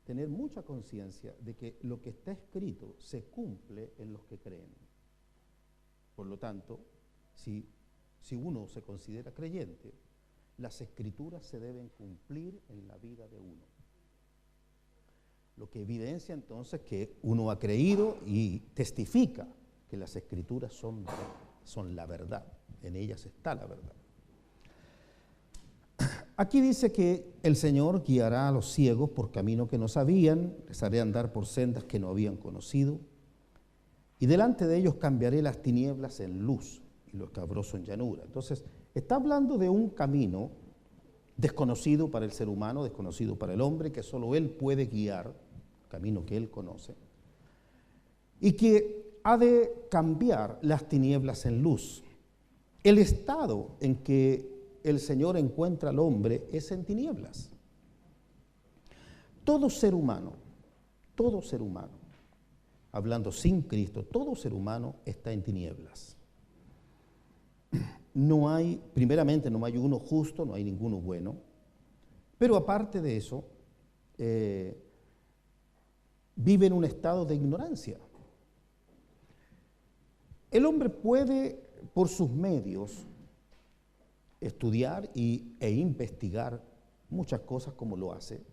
tener mucha conciencia de que lo que está escrito se cumple en los que creen. Por lo tanto, si uno se considera creyente, las escrituras se deben cumplir en la vida de uno. Lo que evidencia entonces que uno ha creído y testifica que las escrituras son la verdad, en ellas está la verdad. Aquí dice que el Señor guiará a los ciegos por camino que no sabían, les haré andar por sendas que no habían conocido, y delante de ellos cambiaré las tinieblas en luz y lo escabroso en llanura. Entonces, está hablando de un camino desconocido para el ser humano, desconocido para el hombre, que solo Él puede guiar, camino que Él conoce, y que ha de cambiar las tinieblas en luz. El estado en que el Señor encuentra al hombre es en tinieblas. Todo ser humano, hablando sin Cristo, todo ser humano está en tinieblas. Primeramente no hay uno justo, no hay ninguno bueno, pero aparte de eso, vive en un estado de ignorancia. El hombre puede, por sus medios, estudiar e investigar muchas cosas como lo hace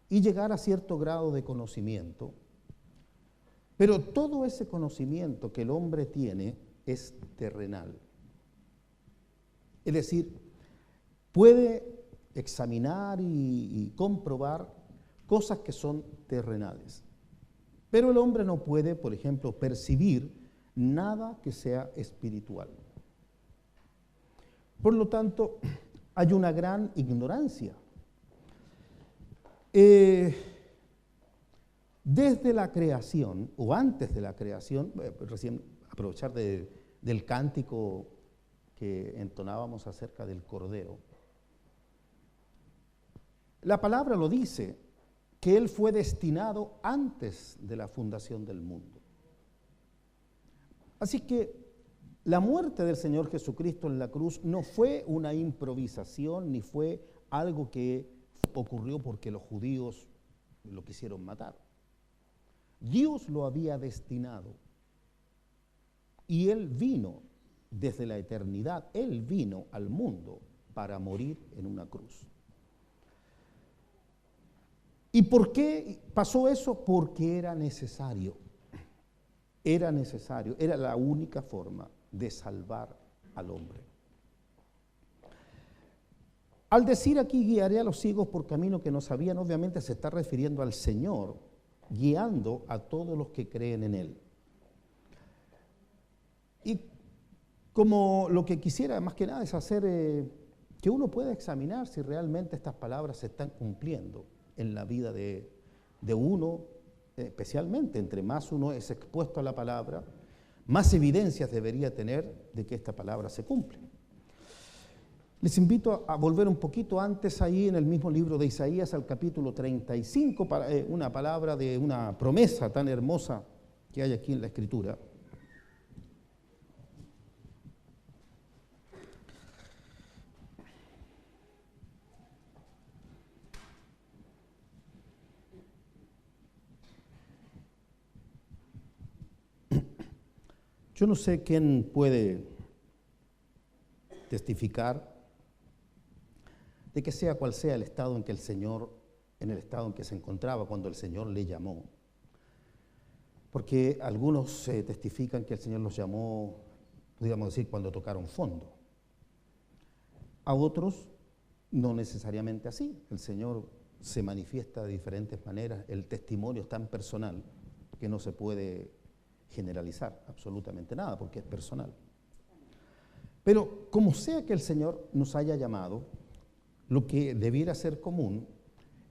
y llegar a cierto grado de conocimiento, pero todo ese conocimiento que el hombre tiene es terrenal. Es decir, puede examinar y comprobar cosas que son terrenales, pero el hombre no puede, por ejemplo, percibir nada que sea espiritual. Por lo tanto, hay una gran ignorancia. Desde la creación, o antes de la creación, recién aprovechar del cántico que entonábamos acerca del Cordero, la palabra lo dice, que Él fue destinado antes de la fundación del mundo. Así que la muerte del Señor Jesucristo en la cruz no fue una improvisación, ni fue algo que ocurrió porque los judíos lo quisieron matar. Dios lo había destinado y Él vino desde la eternidad, Él vino al mundo para morir en una cruz. ¿Y por qué pasó eso? Porque era necesario. Era necesario, era la única forma de salvar al hombre. Al decir aquí guiaré a los ciegos por camino que no sabían, obviamente se está refiriendo al Señor guiando a todos los que creen en Él. Y como lo que quisiera más que nada es hacer que uno pueda examinar si realmente estas palabras se están cumpliendo en la vida de uno, especialmente entre más uno es expuesto a la palabra, más evidencias debería tener de que esta palabra se cumple. Les invito a volver un poquito antes ahí en el mismo libro de Isaías al capítulo 35, para una palabra de una promesa tan hermosa que hay aquí en la Escritura. Yo no sé quién puede testificar de que sea cual sea el estado en que el Señor, en el estado en que se encontraba cuando el Señor le llamó. Porque algunos testifican que el Señor los llamó, podríamos decir, cuando tocaron fondo. A otros, no necesariamente así. El Señor se manifiesta de diferentes maneras. El testimonio es tan personal que no se puede generalizar absolutamente nada, porque es personal. Pero como sea que el Señor nos haya llamado, lo que debiera ser común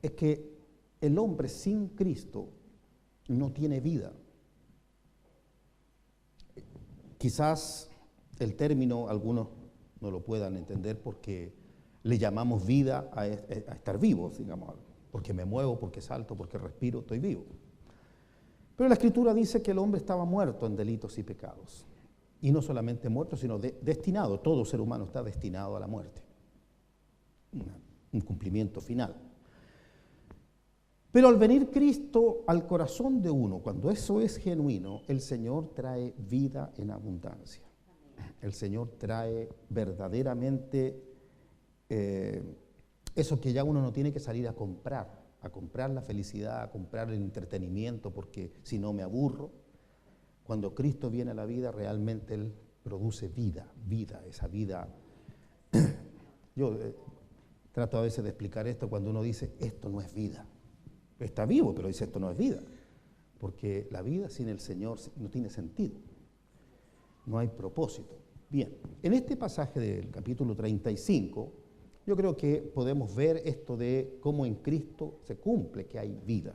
es que el hombre sin Cristo no tiene vida. Quizás el término algunos no lo puedan entender porque le llamamos vida a estar vivos, digamos, porque me muevo, porque salto, porque respiro, estoy vivo. Pero la Escritura dice que el hombre estaba muerto en delitos y pecados. Y no solamente muerto, sino destinado. Todo ser humano está destinado a la muerte. Un cumplimiento final. Pero al venir Cristo al corazón de uno, cuando eso es genuino, el Señor trae vida en abundancia. El Señor trae verdaderamente eso que ya uno no tiene que salir a comprar la felicidad, a comprar el entretenimiento, porque si no me aburro. Cuando Cristo viene a la vida, realmente Él produce vida, esa vida. Yo trato a veces de explicar esto cuando uno dice, esto no es vida. Está vivo, pero dice, esto no es vida. Porque la vida sin el Señor no tiene sentido. No hay propósito. Bien, en este pasaje del capítulo 35, yo creo que podemos ver esto de cómo en Cristo se cumple que hay vida.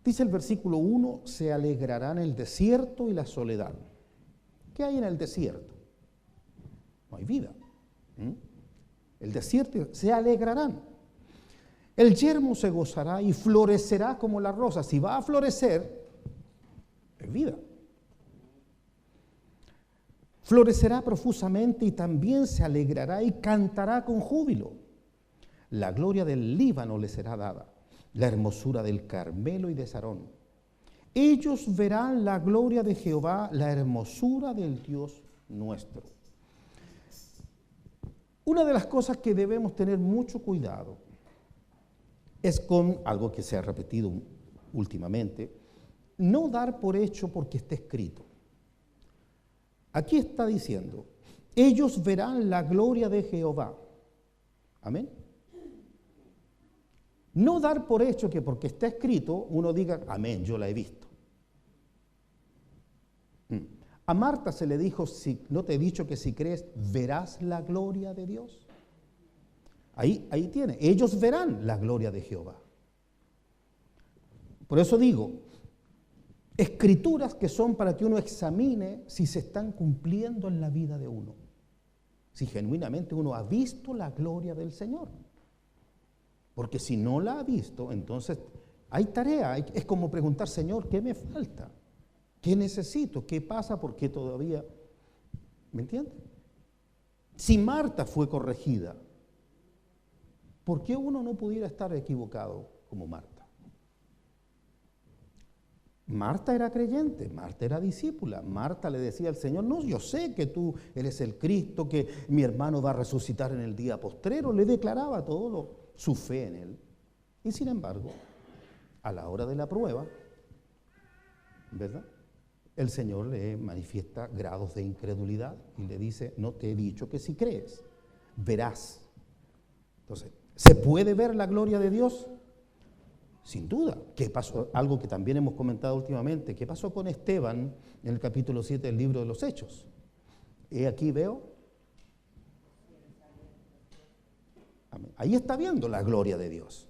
Dice el versículo 1, se alegrarán el desierto y la soledad. ¿Qué hay en el desierto? No hay vida. El desierto, se alegrarán. El yermo se gozará y florecerá como la rosa. Si va a florecer, es vida. Florecerá profusamente y también se alegrará y cantará con júbilo. La gloria del Líbano le será dada, la hermosura del Carmelo y de Sarón. Ellos verán la gloria de Jehová, la hermosura del Dios nuestro. Una de las cosas que debemos tener mucho cuidado es con algo que se ha repetido últimamente, no dar por hecho porque esté escrito. Aquí está diciendo, ellos verán la gloria de Jehová. Amén. No dar por hecho que porque está escrito uno diga, amén, yo la he visto. A Marta se le dijo, si no te he dicho que si crees, verás la gloria de Dios. Ahí tiene, ellos verán la gloria de Jehová. Por eso digo, escrituras que son para que uno examine si se están cumpliendo en la vida de uno. Si genuinamente uno ha visto la gloria del Señor. Porque si no la ha visto, entonces hay tarea. Es como preguntar, Señor, ¿qué me falta? ¿Qué necesito? ¿Qué pasa? ¿Por qué todavía? ¿Me entiende? Si Marta fue corregida, ¿por qué uno no pudiera estar equivocado como Marta? Marta era creyente, Marta era discípula. Marta le decía al Señor, no, yo sé que tú eres el Cristo, que mi hermano va a resucitar en el día postrero. Le declaraba su fe en él. Y sin embargo, a la hora de la prueba, ¿verdad? El Señor le manifiesta grados de incredulidad y le dice, no te he dicho que si crees, verás. Entonces, ¿se puede ver la gloria de Dios? Sin duda. ¿Qué pasó? Algo que también hemos comentado últimamente. ¿Qué pasó con Esteban en el capítulo 7 del libro de los Hechos? Aquí veo. Amén. Ahí está viendo la gloria de Dios.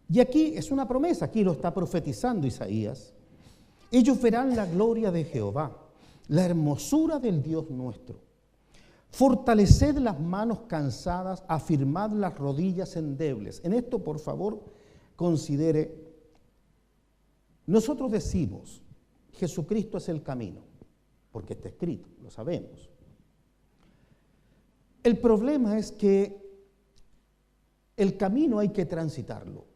Y aquí es una promesa, aquí lo está profetizando Isaías. Ellos verán la gloria de Jehová, la hermosura del Dios nuestro. Fortaleced las manos cansadas, afirmad las rodillas endebles. En esto, por favor, considere, nosotros decimos, Jesucristo es el camino, porque está escrito, lo sabemos. El problema es que el camino hay que transitarlo.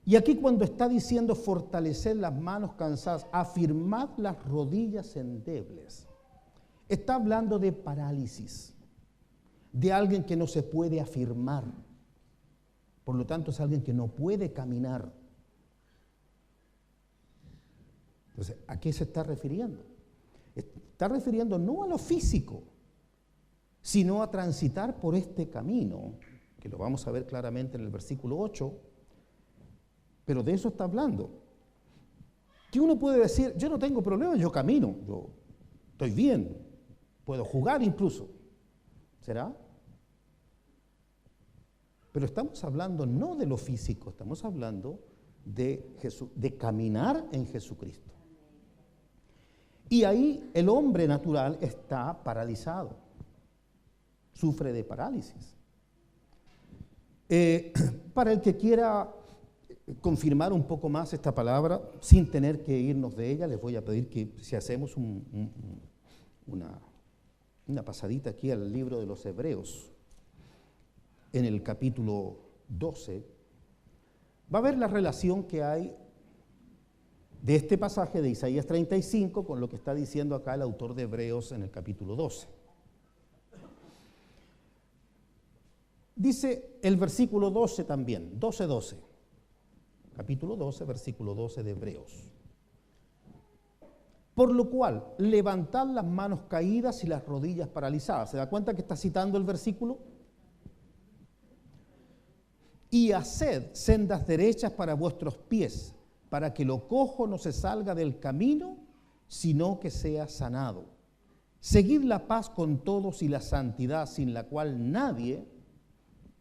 Y aquí cuando está diciendo fortalecer las manos cansadas, afirmad las rodillas endebles, está hablando de parálisis, de alguien que no se puede afirmar. Por lo tanto, es alguien que no puede caminar. Entonces, ¿a qué se está refiriendo? Está refiriendo no a lo físico, sino a transitar por este camino, que lo vamos a ver claramente en el versículo 8, pero de eso está hablando. Que uno puede decir, yo no tengo problema, yo camino, yo estoy bien, puedo jugar incluso. ¿Será? Pero estamos hablando no de lo físico, estamos hablando de caminar en Jesucristo. Y ahí el hombre natural está paralizado, sufre de parálisis. Para el que quiera confirmar un poco más esta palabra, sin tener que irnos de ella, les voy a pedir que si hacemos una pasadita aquí al libro de los Hebreos. en el capítulo 12, va a ver la relación que hay de este pasaje de Isaías 35 con lo que está diciendo acá el autor de Hebreos en el capítulo 12. Dice el versículo 12 también, 12:12, capítulo 12, versículo 12 de Hebreos. Por lo cual, levantad las manos caídas y las rodillas paralizadas. ¿Se da cuenta que está citando el versículo? Y haced sendas derechas para vuestros pies, para que lo cojo no se salga del camino, sino que sea sanado. Seguid la paz con todos y la santidad, sin la cual nadie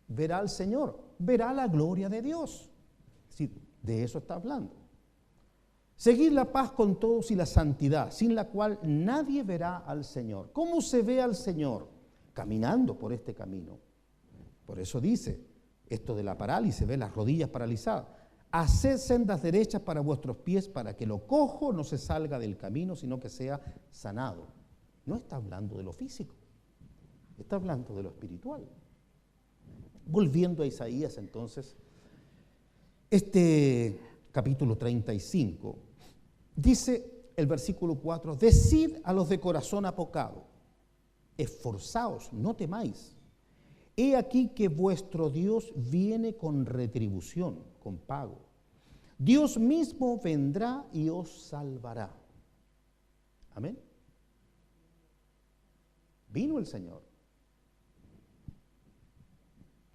verá al Señor, verá la gloria de Dios. Sí, de eso está hablando. Seguid la paz con todos y la santidad, sin la cual nadie verá al Señor. ¿Cómo se ve al Señor? Caminando por este camino. Por eso dice esto de la parálisis, ve las rodillas paralizadas. Haced sendas derechas para vuestros pies, para que lo cojo no se salga del camino, sino que sea sanado. No está hablando de lo físico, está hablando de lo espiritual. Volviendo a Isaías, entonces, este capítulo 35, dice el versículo 4, decid a los de corazón apocado, esforzaos, no temáis. He aquí que vuestro Dios viene con retribución, con pago. Dios mismo vendrá y os salvará. Amén. ¿Vino el Señor?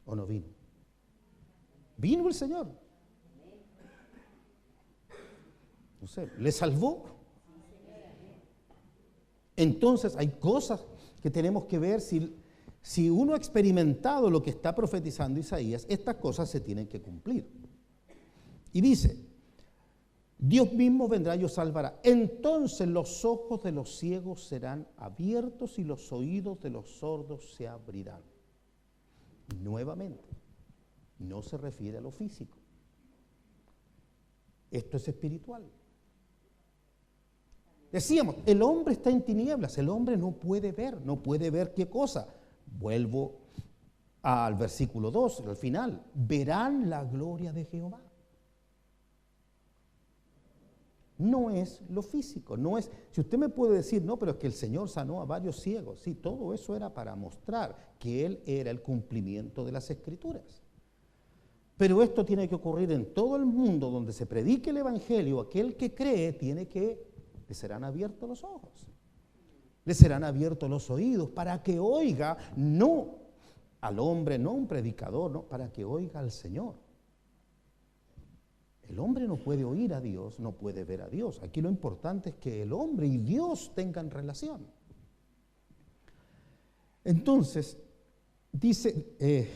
¿O no vino? ¿Vino el Señor? No sé, ¿le salvó? Entonces hay cosas que tenemos que ver. Si uno ha experimentado lo que está profetizando Isaías, estas cosas se tienen que cumplir. Y dice, Dios mismo vendrá y os salvará. Entonces los ojos de los ciegos serán abiertos y los oídos de los sordos se abrirán. Nuevamente, no se refiere a lo físico. Esto es espiritual. Decíamos, el hombre está en tinieblas, el hombre no puede ver qué cosa. Vuelvo al versículo 2, al final. Verán la gloria de Jehová. No es lo físico, no es. Si usted me puede decir, no, pero es que el Señor sanó a varios ciegos. Sí, todo eso era para mostrar que Él era el cumplimiento de las Escrituras. Pero esto tiene que ocurrir en todo el mundo donde se predique el Evangelio. Aquel que cree le serán abiertos los ojos, le serán abiertos los oídos para que oiga, no al hombre, no a un predicador, no, para que oiga al Señor. El hombre no puede oír a Dios, no puede ver a Dios. Aquí lo importante es que el hombre y Dios tengan relación. Entonces, dice,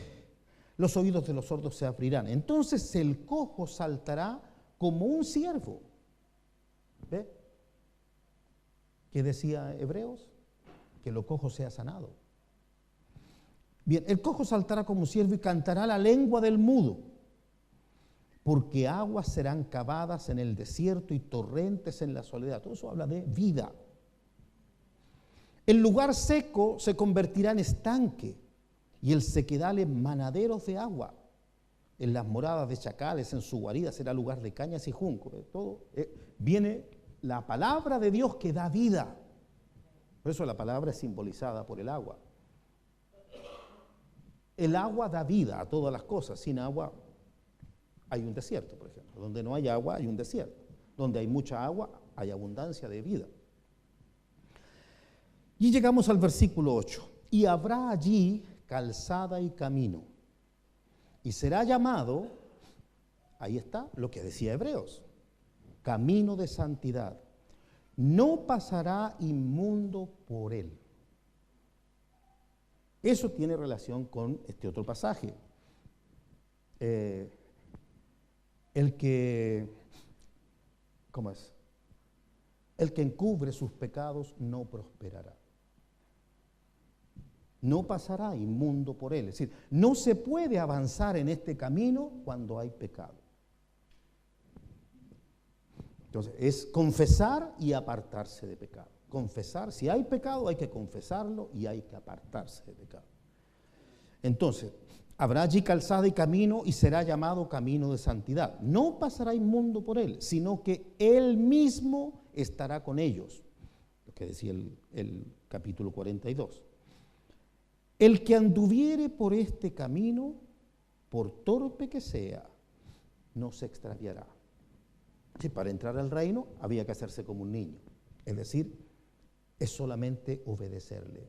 los oídos de los sordos se abrirán. Entonces el cojo saltará como un ciervo. ¿Ve? ¿Qué decía Hebreos? Que lo cojo sea sanado. Bien, el cojo saltará como un ciervo y cantará la lengua del mudo, porque aguas serán cavadas en el desierto y torrentes en la soledad. Todo eso habla de vida. El lugar seco se convertirá en estanque y el sequedal en manaderos de agua. En las moradas de chacales, en su guarida, será lugar de cañas y juncos. Todo viene la palabra de Dios que da vida. Por eso la palabra es simbolizada por el agua. El agua da vida a todas las cosas. Sin agua hay un desierto, por ejemplo. Donde no hay agua hay un desierto. Donde hay mucha agua hay abundancia de vida. Y llegamos al versículo 8. Y habrá allí calzada y camino. Y será llamado, ahí está lo que decía Hebreos, camino de santidad. No pasará inmundo por él. Eso tiene relación con este otro pasaje. El que encubre sus pecados no prosperará. No pasará inmundo por él. Es decir, no se puede avanzar en este camino cuando hay pecado. Entonces, es confesar y apartarse de pecado. Confesar, si hay pecado hay que confesarlo y hay que apartarse de pecado. Entonces, Habrá allí calzada y camino y será llamado camino de santidad. No pasará inmundo por él, sino que él mismo estará con ellos. Lo que decía el capítulo 42. El que anduviere por este camino, por torpe que sea, no se extraviará. Sí, para entrar al reino había que hacerse como un niño. Es decir, es solamente obedecerle,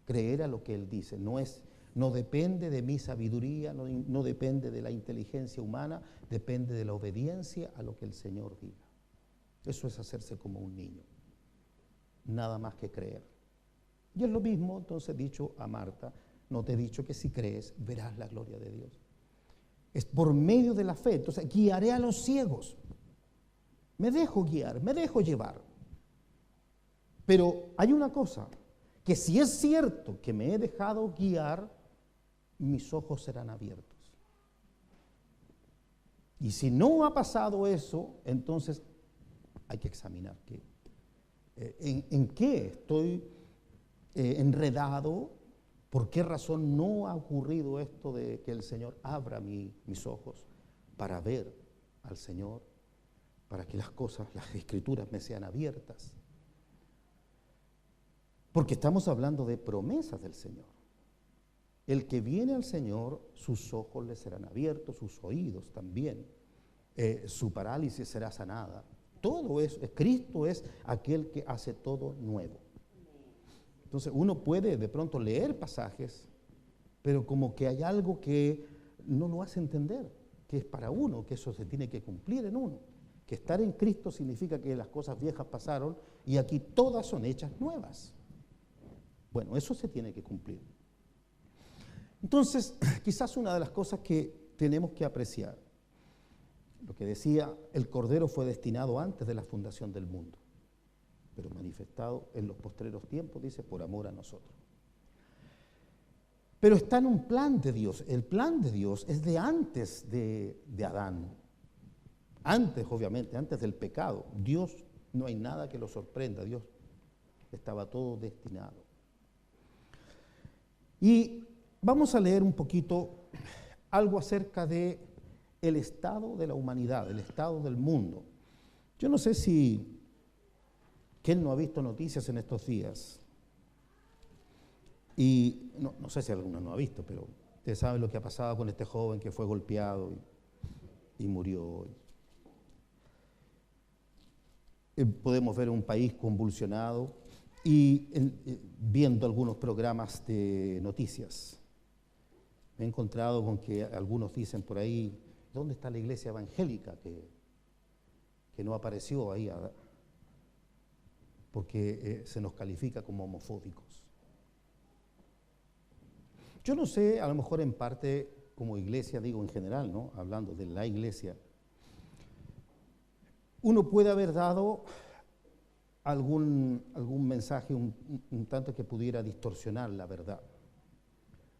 creer a lo que él dice. No depende de mi sabiduría, no depende de la inteligencia humana, depende de la obediencia a lo que el Señor diga. Eso es hacerse como un niño, nada más que creer. Y es lo mismo, entonces, dicho a Marta, no te he dicho que si crees, verás la gloria de Dios. Es por medio de la fe. Entonces, guiaré a los ciegos. Me dejo guiar, me dejo llevar. Pero hay una cosa, que si es cierto que me he dejado guiar, mis ojos serán abiertos. Y si no ha pasado eso, entonces hay que examinar en qué estoy enredado, por qué razón no ha ocurrido esto de que el Señor abra mis ojos para ver al Señor, para que las Escrituras me sean abiertas. Porque estamos hablando de promesas del Señor. El que viene al Señor, sus ojos le serán abiertos, sus oídos también, su parálisis será sanada. Todo eso, Cristo es aquel que hace todo nuevo. Entonces uno puede de pronto leer pasajes, pero como que hay algo que no lo hace entender, que es para uno, que eso se tiene que cumplir en uno. Que estar en Cristo significa que las cosas viejas pasaron y aquí todas son hechas nuevas. Bueno, eso se tiene que cumplir. Entonces, quizás una de las cosas que tenemos que apreciar, lo que decía, el Cordero fue destinado antes de la fundación del mundo, pero manifestado en los postreros tiempos, dice, por amor a nosotros. Pero está en un plan de Dios. El plan de Dios es de antes de Adán. Antes, obviamente, antes del pecado. Dios, no hay nada que lo sorprenda. Dios estaba todo destinado. Y vamos a leer un poquito algo acerca de el estado de la humanidad, el estado del mundo. Yo no sé si ¿quién no ha visto noticias en estos días? Y no sé si alguno no ha visto, pero ustedes saben lo que ha pasado con este joven que fue golpeado y murió. Podemos ver un país convulsionado y viendo algunos programas de noticias. Me he encontrado con que algunos dicen por ahí, ¿dónde está la iglesia evangélica que no apareció ahí? Porque se nos califica como homofóbicos. Yo no sé, a lo mejor en parte como iglesia, digo en general, ¿no? Hablando de la iglesia, uno puede haber dado algún mensaje un tanto que pudiera distorsionar la verdad.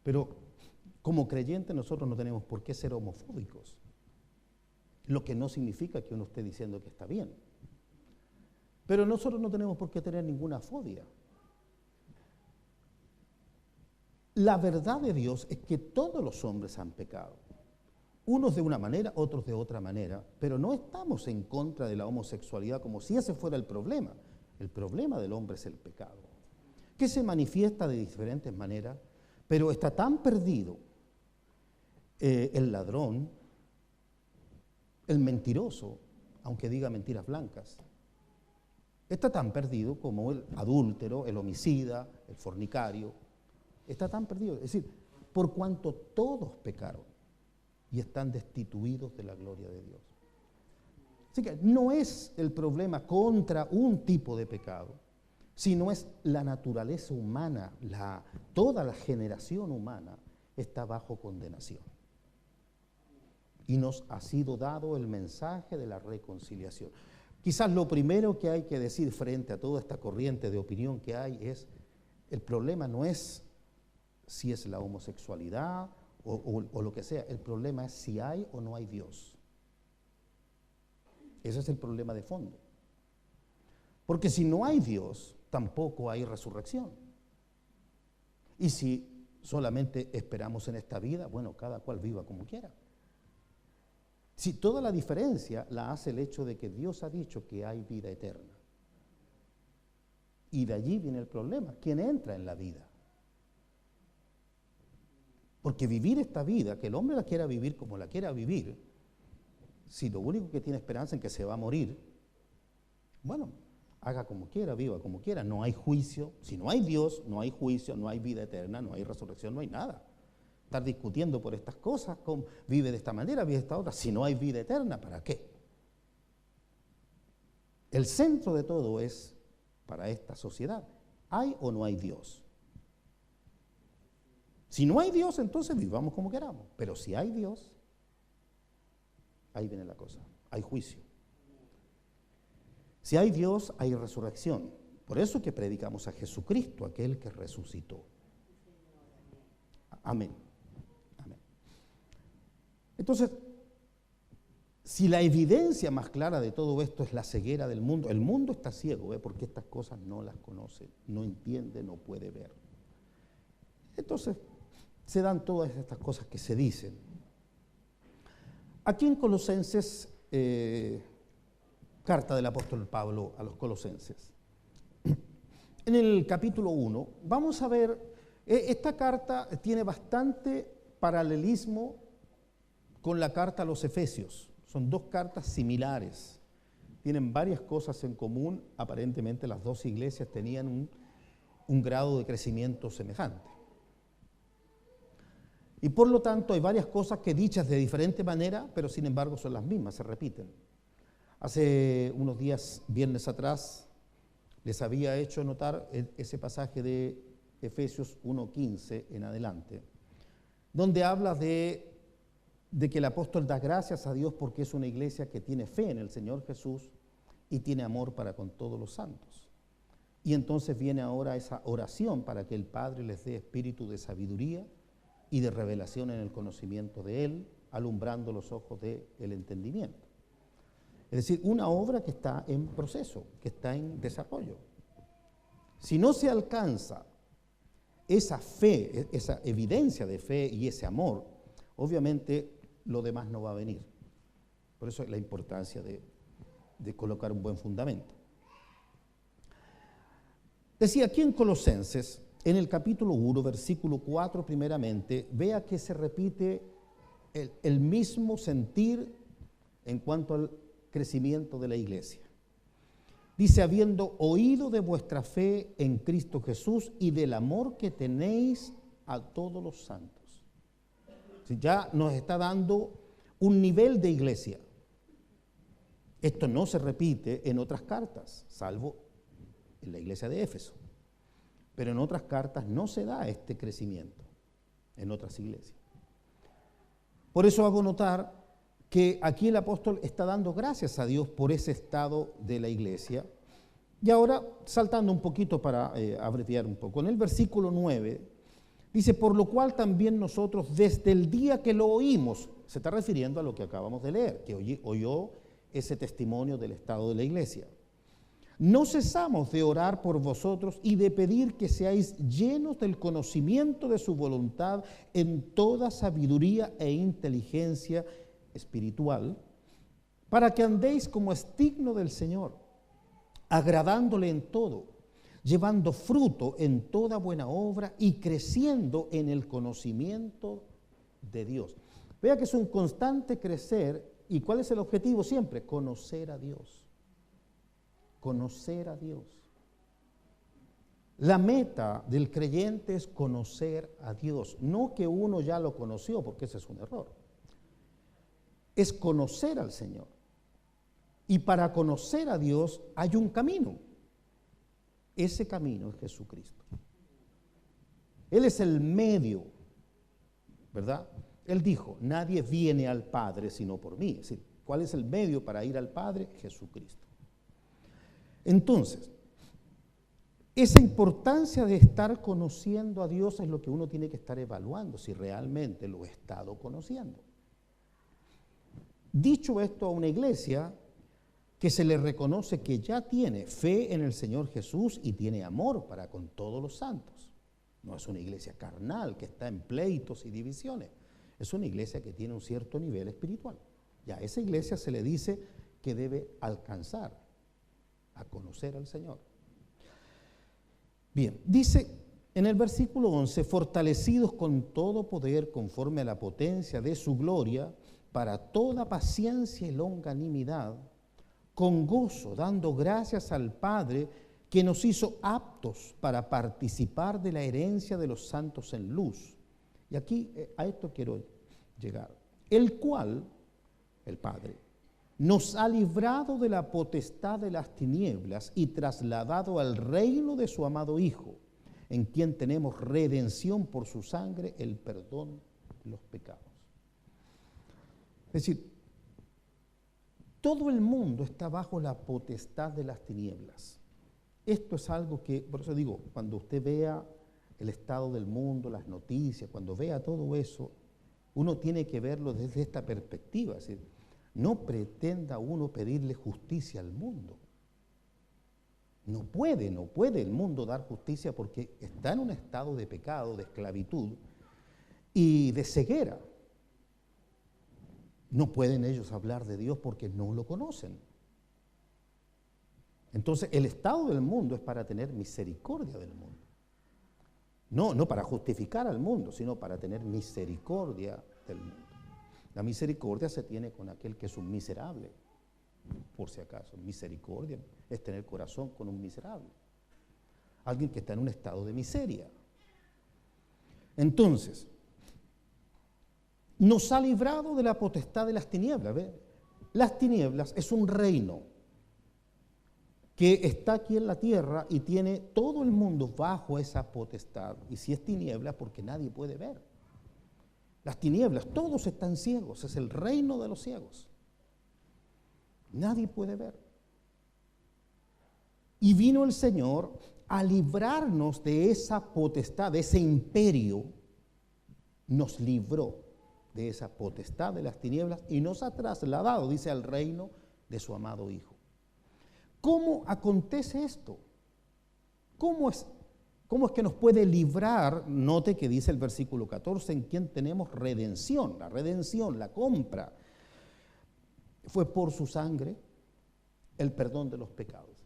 Pero como creyentes nosotros no tenemos por qué ser homofóbicos, lo que no significa que uno esté diciendo que está bien. Pero nosotros no tenemos por qué tener ninguna fobia. La verdad de Dios es que todos los hombres han pecado. Unos de una manera, otros de otra manera, pero no estamos en contra de la homosexualidad como si ese fuera el problema. El problema del hombre es el pecado, que se manifiesta de diferentes maneras, pero está tan perdido el ladrón, el mentiroso, aunque diga mentiras blancas, está tan perdido como el adúltero, el homicida, el fornicario, está tan perdido. Es decir, por cuanto todos pecaron y están destituidos de la gloria de Dios. Así que no es el problema contra un tipo de pecado, sino es la naturaleza humana, toda la generación humana está bajo condenación. Y nos ha sido dado el mensaje de la reconciliación. Quizás lo primero que hay que decir frente a toda esta corriente de opinión que hay es, el problema no es si es la homosexualidad o lo que sea, el problema es si hay o no hay Dios. Ese es el problema de fondo. Porque si no hay Dios, tampoco hay resurrección. Y si solamente esperamos en esta vida, bueno, cada cual viva como quiera. Si toda la diferencia la hace el hecho de que Dios ha dicho que hay vida eterna. Y de allí viene el problema. ¿Quién entra en la vida? Porque vivir esta vida, que el hombre la quiera vivir como la quiera vivir, si lo único que tiene esperanza en que se va a morir, bueno, haga como quiera, viva como quiera. No hay juicio. Si no hay Dios, no hay juicio, no hay vida eterna, no hay resurrección, no hay nada. Estar discutiendo por estas cosas, vive de esta manera, vive de esta otra. Si no hay vida eterna, ¿para qué? El centro de todo es, para esta sociedad, ¿hay o no hay Dios? Si no hay Dios, entonces vivamos como queramos. Pero si hay Dios, ahí viene la cosa, hay juicio. Si hay Dios, hay resurrección. Por eso que predicamos a Jesucristo, aquel que resucitó. Amén. Amén. Entonces, si la evidencia más clara de todo esto es la ceguera del mundo, el mundo está ciego, porque estas cosas no las conoce, no entiende, no puede ver. Entonces, se dan todas estas cosas que se dicen. Aquí en Colosenses, carta del apóstol Pablo a los Colosenses, en el capítulo 1, vamos a ver, esta carta tiene bastante paralelismo con la carta a los Efesios. Son dos cartas similares, tienen varias cosas en común. Aparentemente las dos iglesias tenían un grado de crecimiento semejante. Y por lo tanto hay varias cosas que dichas de diferente manera, pero sin embargo son las mismas, se repiten. Hace unos días, viernes atrás, les había hecho notar ese pasaje de Efesios 1:15 en adelante, donde habla de que el apóstol da gracias a Dios porque es una iglesia que tiene fe en el Señor Jesús y tiene amor para con todos los santos. Y entonces viene ahora esa oración para que el Padre les dé espíritu de sabiduría y de revelación en el conocimiento de Él, alumbrando los ojos del entendimiento. Es decir, una obra que está en proceso, que está en desarrollo. Si no se alcanza esa fe, esa evidencia de fe y ese amor, obviamente lo demás no va a venir. Por eso es la importancia de colocar un buen fundamento. Decía aquí en Colosenses, en el capítulo 1, versículo 4 primeramente, vea que se repite el mismo sentir en cuanto al crecimiento de la iglesia. Dice, habiendo oído de vuestra fe en Cristo Jesús y del amor que tenéis a todos los santos. Ya nos está dando un nivel de iglesia. Esto no se repite en otras cartas, salvo en la iglesia de Éfeso. Pero en otras cartas no se da este crecimiento, en otras iglesias. Por eso hago notar que aquí el apóstol está dando gracias a Dios por ese estado de la iglesia. Y ahora, saltando un poquito para abreviar un poco, en el versículo 9, dice, por lo cual también nosotros desde el día que lo oímos, se está refiriendo a lo que acabamos de leer, que oyó ese testimonio del estado de la iglesia. No cesamos de orar por vosotros y de pedir que seáis llenos del conocimiento de su voluntad en toda sabiduría e inteligencia espiritual, para que andéis como es digno del Señor, agradándole en todo, llevando fruto en toda buena obra y creciendo en el conocimiento de Dios. Vea que es un constante crecer. ¿Y cuál es el objetivo siempre? Conocer a Dios. Conocer a Dios. La meta del creyente es conocer a Dios, no que uno ya lo conoció, porque ese es un error. Es conocer al Señor. Y para conocer a Dios hay un camino. Ese camino es Jesucristo. Él es el medio, ¿verdad? Él dijo, nadie viene al Padre sino por mí. Es decir, ¿cuál es el medio para ir al Padre? Jesucristo. Entonces, esa importancia de estar conociendo a Dios es lo que uno tiene que estar evaluando, si realmente lo he estado conociendo. Dicho esto a una iglesia que se le reconoce que ya tiene fe en el Señor Jesús y tiene amor para con todos los santos. No es una iglesia carnal que está en pleitos y divisiones. Es una iglesia que tiene un cierto nivel espiritual. Ya a esa iglesia se le dice que debe alcanzar a conocer al Señor. Bien, dice en el versículo 11, fortalecidos con todo poder conforme a la potencia de su gloria, para toda paciencia y longanimidad, con gozo, dando gracias al Padre que nos hizo aptos para participar de la herencia de los santos en luz. Y aquí a esto quiero llegar. El cual, el Padre, nos ha librado de la potestad de las tinieblas y trasladado al reino de su amado Hijo, en quien tenemos redención por su sangre, el perdón de los pecados. Es decir, todo el mundo está bajo la potestad de las tinieblas. Esto es algo que, por eso digo, cuando usted vea el estado del mundo, las noticias, cuando vea todo eso, uno tiene que verlo desde esta perspectiva. Es decir, no pretenda uno pedirle justicia al mundo. No puede el mundo dar justicia porque está en un estado de pecado, de esclavitud y de ceguera. No pueden ellos hablar de Dios porque no lo conocen. Entonces, el estado del mundo es para tener misericordia del mundo. No para justificar al mundo, sino para tener misericordia del mundo. La misericordia se tiene con aquel que es un miserable, por si acaso. Misericordia es tener corazón con un miserable. Alguien que está en un estado de miseria. Entonces, nos ha librado de la potestad de las tinieblas. ¿Ve? Las tinieblas es un reino que está aquí en la tierra y tiene todo el mundo bajo esa potestad. Y si es tiniebla, porque nadie puede ver. Las tinieblas, todos están ciegos, es el reino de los ciegos. Nadie puede ver. Y vino el Señor a librarnos de esa potestad, de ese imperio. Nos libró de esa potestad de las tinieblas y nos ha trasladado, dice, al reino de su amado Hijo. ¿Cómo acontece esto? ¿Cómo es que nos puede librar? Note que dice el versículo 14, en quien tenemos redención. La redención, la compra, fue por su sangre el perdón de los pecados.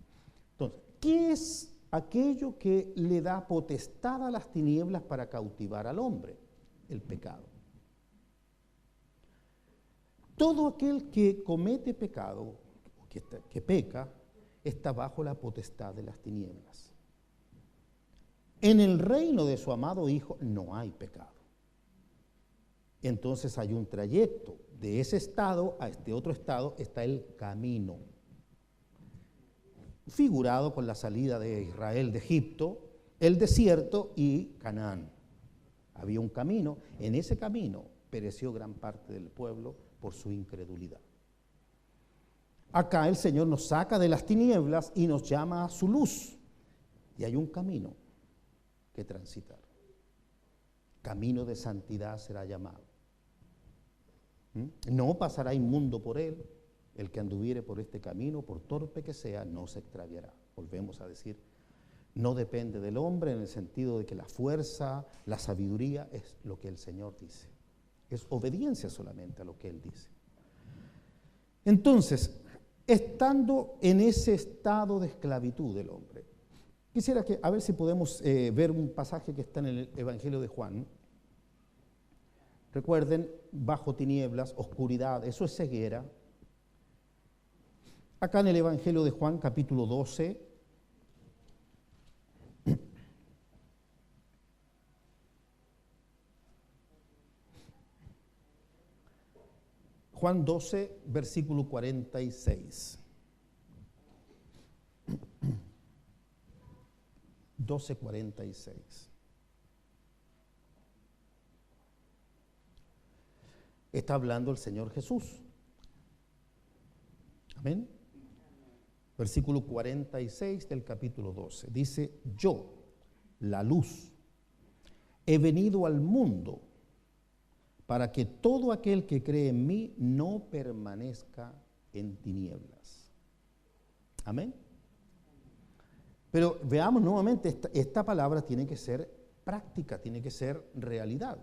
Entonces, ¿qué es aquello que le da potestad a las tinieblas para cautivar al hombre? El pecado. Todo aquel que comete pecado, que peca, está bajo la potestad de las tinieblas. En el reino de su amado Hijo no hay pecado. Entonces hay un trayecto. De ese estado a este otro estado está el camino. Figurado con la salida de Israel de Egipto, el desierto y Canaán. Había un camino. En ese camino pereció gran parte del pueblo por su incredulidad. Acá el Señor nos saca de las tinieblas y nos llama a su luz. Y hay un camino que transitar. Camino de santidad será llamado. No pasará inmundo por él. El que anduviere por este camino, por torpe que sea, no se extraviará. Volvemos a decir, no depende del hombre en el sentido de que la fuerza, la sabiduría es lo que el Señor dice. Es obediencia solamente a lo que Él dice. Entonces, estando en ese estado de esclavitud del hombre, quisiera a ver si podemos ver un pasaje que está en el Evangelio de Juan. Recuerden, bajo tinieblas, oscuridad, eso es ceguera. Acá en el Evangelio de Juan, capítulo 12, Juan 12, versículo 46. 12:46. Está hablando el Señor Jesús. Amén. Versículo 46 del capítulo 12. Dice, yo, la luz, he venido al mundo para que todo aquel que cree en mí no permanezca en tinieblas. Amén. Pero veamos nuevamente, esta palabra tiene que ser práctica, tiene que ser realidad.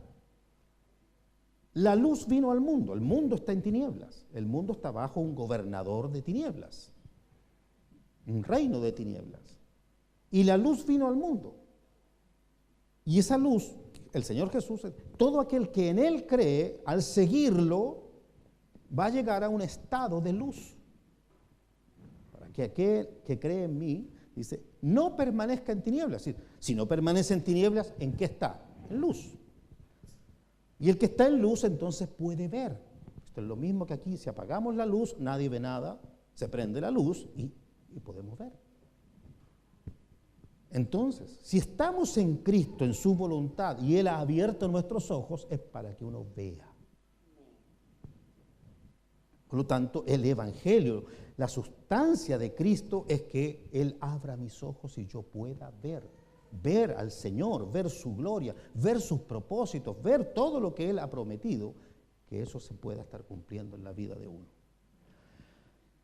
La luz vino al mundo, el mundo está en tinieblas, el mundo está bajo un gobernador de tinieblas, un reino de tinieblas. Y la luz vino al mundo. Y esa luz, el Señor Jesús, todo aquel que en Él cree, al seguirlo, va a llegar a un estado de luz. Para que aquel que cree en mí, dice, no permanezca en tinieblas. Si no permanece en tinieblas, ¿en qué está? En luz. Y el que está en luz entonces puede ver. Esto es lo mismo que aquí, si apagamos la luz, nadie ve nada, se prende la luz y podemos ver. Entonces, si estamos en Cristo, en su voluntad, y Él ha abierto nuestros ojos, es para que uno vea. Por lo tanto, el Evangelio, la sustancia de Cristo es que Él abra mis ojos y yo pueda ver al Señor, ver su gloria, ver sus propósitos, ver todo lo que Él ha prometido, que eso se pueda estar cumpliendo en la vida de uno.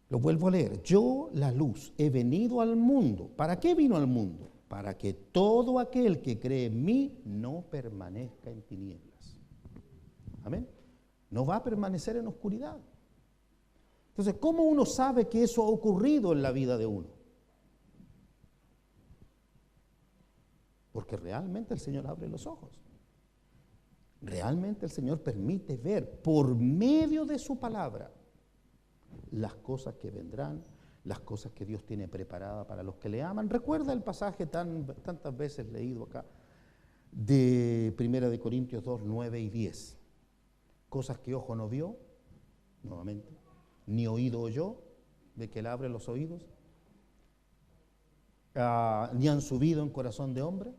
Lo vuelvo a leer. Yo, la luz, he venido al mundo. ¿Para qué vino al mundo? Para que todo aquel que cree en mí no permanezca en tinieblas. Amén. No va a permanecer en oscuridad. Entonces, ¿cómo uno sabe que eso ha ocurrido en la vida de uno? Porque realmente el Señor abre los ojos. Realmente el Señor permite ver por medio de su palabra las cosas que vendrán, las cosas que Dios tiene preparadas para los que le aman. Recuerda el pasaje tantas veces leído acá de 1 de Corintios 2, 9 y 10. Cosas que ojo no vio, nuevamente, ni oído oyó, de que Él abre los oídos, ni han subido en corazón de hombre,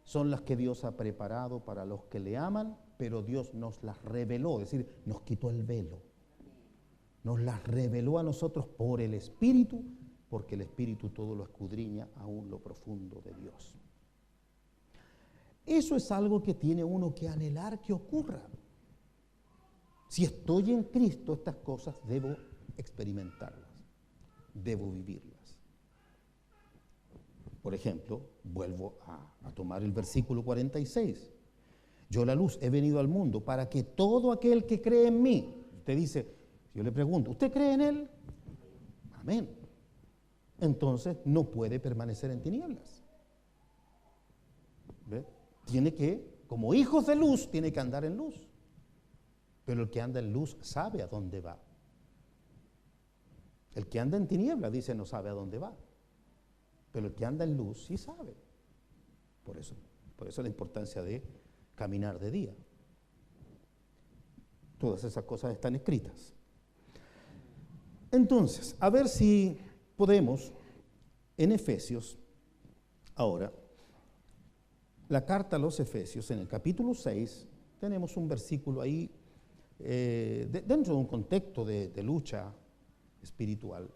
son las que Dios ha preparado para los que le aman, pero Dios nos las reveló, es decir, nos quitó el velo. Nos las reveló a nosotros por el Espíritu, porque el Espíritu todo lo escudriña aún lo profundo de Dios. Eso es algo que tiene uno que anhelar que ocurra. Si estoy en Cristo, estas cosas debo experimentarlas, debo vivirlas. Por ejemplo, vuelvo a tomar el versículo 46. Yo, la luz, he venido al mundo para que todo aquel que cree en mí, usted dice, yo le pregunto, ¿usted cree en Él? Amén. Entonces no puede permanecer en tinieblas. ¿Ve? Tiene que, como hijos de luz, tiene que andar en luz. Pero el que anda en luz sabe a dónde va. El que anda en tinieblas dice no sabe a dónde va. Pero el que anda en luz sí sabe. Por eso la importancia de caminar de día. Todas esas cosas están escritas. Entonces, a ver si podemos, en Efesios, ahora, la carta a los Efesios, en el capítulo 6, tenemos un versículo ahí, dentro de un contexto de lucha espiritual.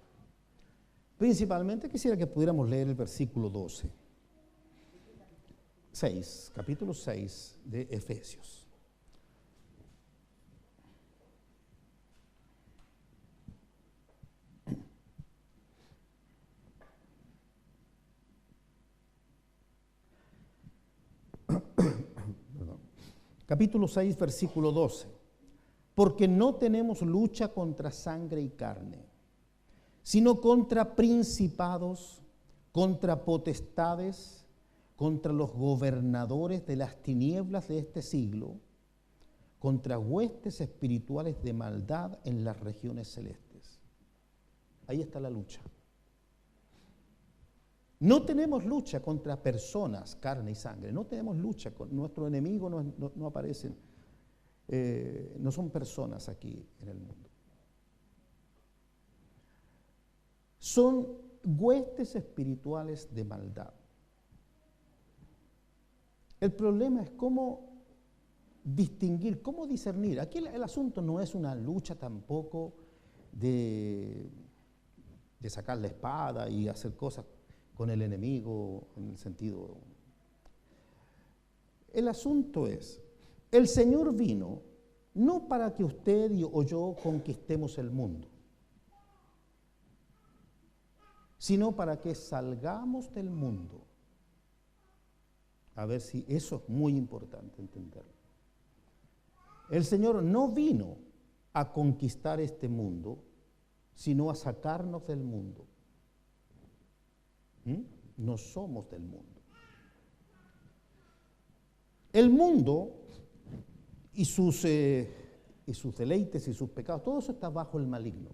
Principalmente quisiera que pudiéramos leer el versículo 12. 6, capítulo 6 de Efesios. Capítulo 6, versículo 12. Porque no tenemos lucha contra sangre y carne, sino contra principados, contra potestades, contra los gobernadores de las tinieblas de este siglo, contra huestes espirituales de maldad en las regiones celestes. Ahí está la lucha. No tenemos lucha contra personas, carne y sangre. No tenemos lucha con nuestro enemigo, no aparecen, no son personas aquí en el mundo. Son huestes espirituales de maldad. El problema es cómo distinguir, cómo discernir. Aquí el asunto no es una lucha tampoco de sacar la espada y hacer cosas con el enemigo en el sentido. El asunto es, el Señor vino no para que usted o yo conquistemos el mundo, sino para que salgamos del mundo A ver si eso es muy importante entenderlo. El Señor no vino a conquistar este mundo, sino a sacarnos del mundo. No somos del mundo. El mundo y sus deleites y sus pecados, todo eso está bajo el maligno.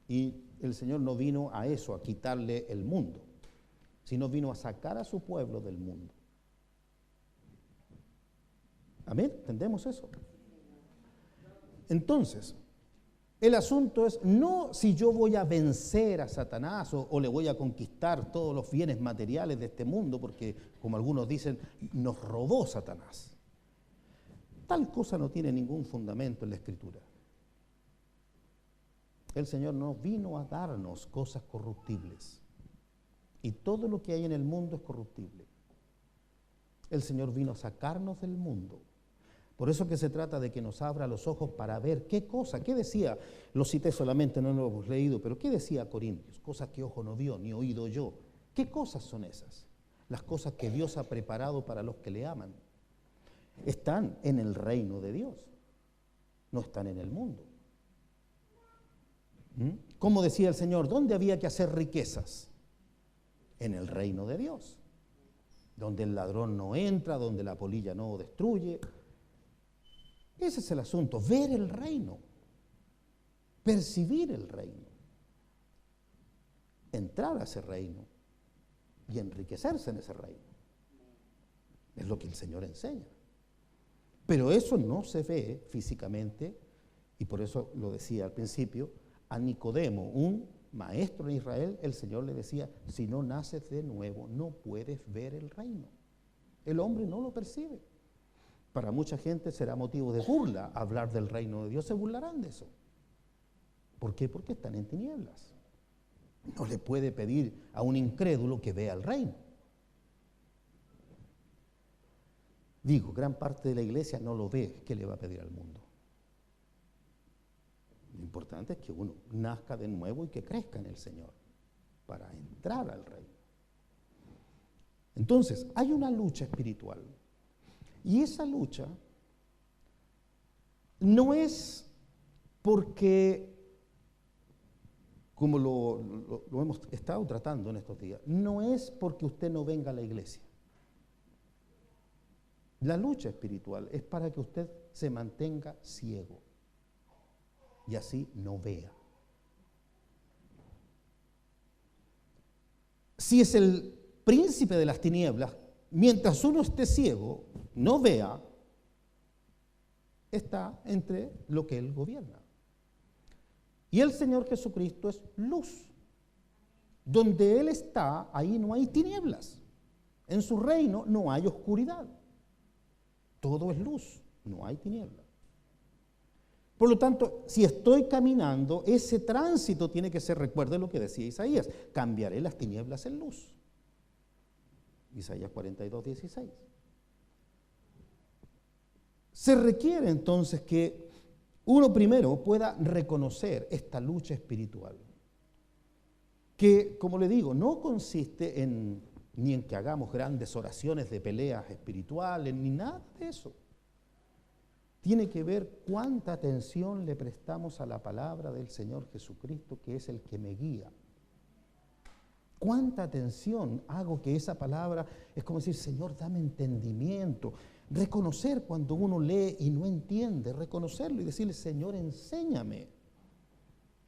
Y el Señor no vino a eso, a quitarle el mundo, sino vino a sacar a su pueblo del mundo. ¿Amén? ¿Entendemos eso? Entonces, el asunto es no si yo voy a vencer a Satanás o le voy a conquistar todos los bienes materiales de este mundo, porque, como algunos dicen, nos robó Satanás. Tal cosa no tiene ningún fundamento en la Escritura. El Señor no vino a darnos cosas corruptibles. Y todo lo que hay en el mundo es corruptible. El Señor vino a sacarnos del mundo. Por eso que se trata de que nos abra los ojos para ver qué cosa, qué decía, lo cité solamente, no lo hemos leído, pero qué decía Corintios, cosas que ojo no vio, ni oído yo. ¿Qué cosas son esas? Las cosas que Dios ha preparado para los que le aman. Están en el reino de Dios, no están en el mundo. Como decía el Señor, ¿dónde había que hacer riquezas? En el reino de Dios, donde el ladrón no entra, donde la polilla no destruye. Ese es el asunto, ver el reino, percibir el reino, entrar a ese reino y enriquecerse en ese reino. Es lo que el Señor enseña. Pero eso no se ve físicamente, y por eso lo decía al principio, a Nicodemo, un maestro en Israel, el Señor le decía, si no naces de nuevo, no puedes ver el reino. El hombre no lo percibe. Para mucha gente será motivo de burla hablar del reino de Dios, se burlarán de eso. ¿Por qué? Porque están en tinieblas. No le puede pedir a un incrédulo que vea el reino. Digo, gran parte de la iglesia no lo ve, ¿qué le va a pedir al mundo? Lo importante es que uno nazca de nuevo y que crezca en el Señor para entrar al reino. Entonces, hay una lucha espiritual. Y esa lucha no es porque, como lo hemos estado tratando en estos días, no es porque usted no venga a la iglesia. La lucha espiritual es para que usted se mantenga ciego y así no vea. Si es el príncipe de las tinieblas, mientras uno esté ciego, no vea, está entre lo que él gobierna. Y el Señor Jesucristo es luz. Donde Él está, ahí no hay tinieblas. En su reino no hay oscuridad. Todo es luz, no hay tinieblas. Por lo tanto, si estoy caminando, ese tránsito tiene que ser, recuerde lo que decía Isaías, cambiaré las tinieblas en luz. Isaías 42, 16. Se requiere entonces que uno primero pueda reconocer esta lucha espiritual, que, como le digo, no consiste ni en que hagamos grandes oraciones de peleas espirituales, ni nada de eso. Tiene que ver cuánta atención le prestamos a la palabra del Señor Jesucristo, que es el que me guía. Cuánta atención hago que esa palabra, es como decir, Señor, dame entendimiento. Reconocer cuando uno lee y no entiende, reconocerlo y decirle, Señor, enséñame.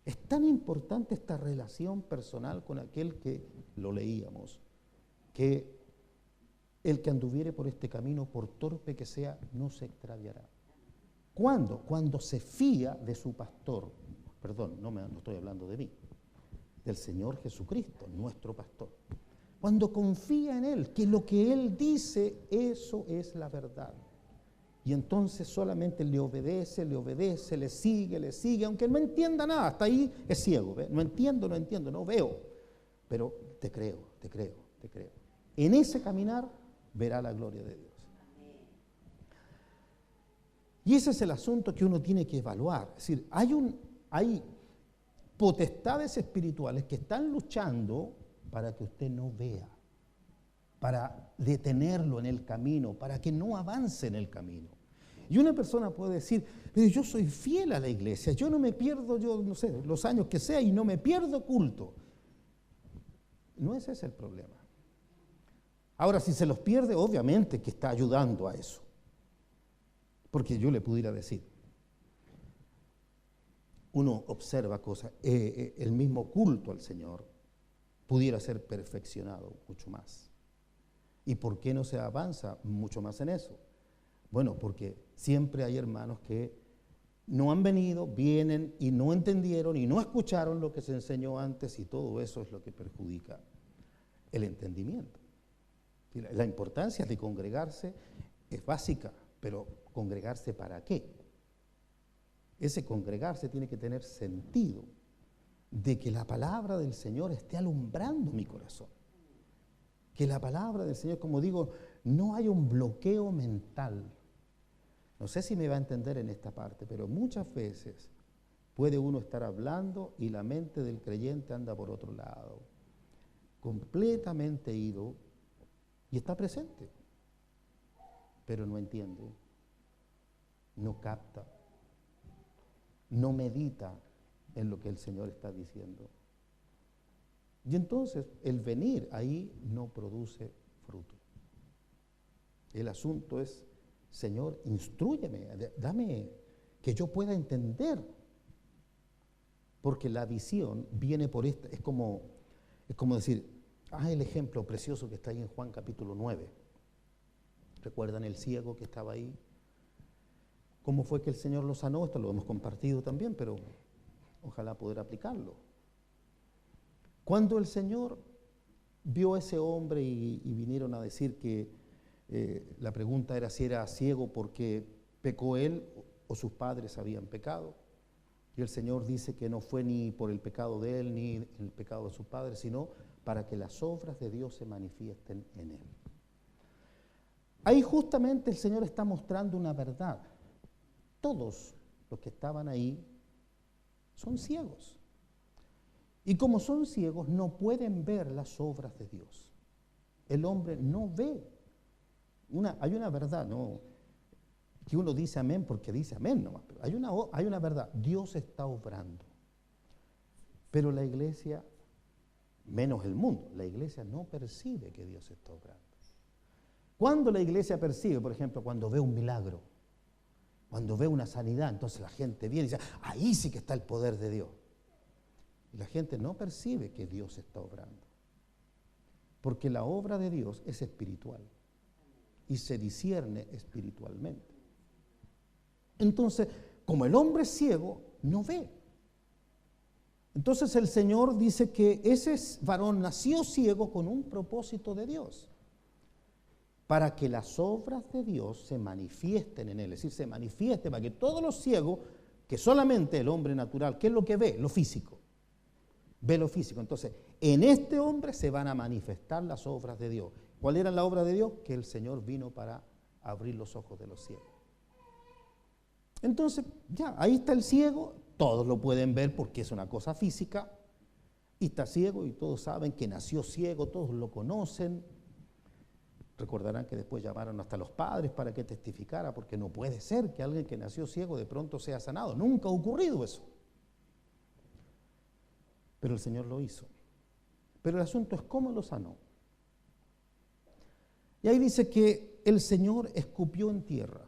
Es tan importante esta relación personal con aquel que lo leíamos, que el que anduviere por este camino, por torpe que sea, no se extraviará. ¿Cuándo? Cuando se fía de su pastor. Perdón, no estoy hablando de mí, del Señor Jesucristo, nuestro pastor. Cuando confía en Él, que lo que Él dice, eso es la verdad. Y entonces solamente le obedece, le sigue, aunque no entienda nada, hasta ahí es ciego. ¿Ve? No entiendo, no veo, pero te creo. En ese caminar verá la gloria de Dios. Y ese es el asunto que uno tiene que evaluar. Es decir, hay potestades espirituales que están luchando para que usted no vea, para detenerlo en el camino, para que no avance en el camino. Y una persona puede decir, pero yo soy fiel a la iglesia, yo no me pierdo, yo no sé, los años que sea y no me pierdo culto. No es ese el problema. Ahora, si se los pierde, obviamente que está ayudando a eso. Porque yo le pudiera decir, uno observa cosas, el mismo culto al Señor pudiera ser perfeccionado mucho más. ¿Y por qué no se avanza mucho más en eso? Bueno, porque siempre hay hermanos que no han venido, vienen y no entendieron y no escucharon lo que se enseñó antes, y todo eso es lo que perjudica el entendimiento. La importancia de congregarse es básica, pero ¿congregarse para qué? Ese congregarse tiene que tener sentido de que la palabra del Señor esté alumbrando mi corazón. Que la palabra del Señor, como digo, no haya un bloqueo mental. No sé si me va a entender en esta parte, pero muchas veces puede uno estar hablando y la mente del creyente anda por otro lado, completamente ido, y está presente, pero no entiende, no capta, no medita en lo que el Señor está diciendo. Y entonces el venir ahí no produce fruto. El asunto es, Señor, instrúyeme, dame que yo pueda entender. Porque la visión viene por esta, es como decir, el ejemplo precioso que está ahí en Juan capítulo 9. ¿Recuerdan el ciego que estaba ahí? ¿Cómo fue que el Señor lo sanó? Esto lo hemos compartido también, pero ojalá poder aplicarlo. Cuando el Señor vio a ese hombre y vinieron a decir que la pregunta era si era ciego porque pecó él o sus padres habían pecado. Y el Señor dice que no fue ni por el pecado de él ni el pecado de sus padres, sino para que las obras de Dios se manifiesten en él. Ahí justamente el Señor está mostrando una verdad. Todos los que estaban ahí son ciegos. Y como son ciegos, no pueden ver las obras de Dios. El hombre no ve. Hay una verdad, ¿no?, que uno dice amén porque dice amén nomás, pero hay una verdad, Dios está obrando. Pero la iglesia, menos el mundo, la iglesia no percibe que Dios está obrando. Cuando la iglesia percibe, por ejemplo, cuando ve un milagro, cuando ve una sanidad, entonces la gente viene y dice, ahí sí que está el poder de Dios. Y la gente no percibe que Dios está obrando. Porque la obra de Dios es espiritual y se discierne espiritualmente. Entonces, como el hombre es ciego, no ve. Entonces el Señor dice que ese varón nació ciego con un propósito de Dios, para que las obras de Dios se manifiesten en él, es decir, se manifiesten para que todos los ciegos, que solamente el hombre natural, ¿qué es lo que ve? Lo físico. Ve lo físico. Entonces, en este hombre se van a manifestar las obras de Dios. ¿Cuál era la obra de Dios? Que el Señor vino para abrir los ojos de los ciegos. Entonces, ya, ahí está el ciego, todos lo pueden ver porque es una cosa física, y está ciego y todos saben que nació ciego, todos lo conocen. Recordarán que después llamaron hasta los padres para que testificara, porque no puede ser que alguien que nació ciego de pronto sea sanado, nunca ha ocurrido eso. Pero el Señor lo hizo. Pero el asunto es cómo lo sanó. Y ahí dice que el Señor escupió en tierra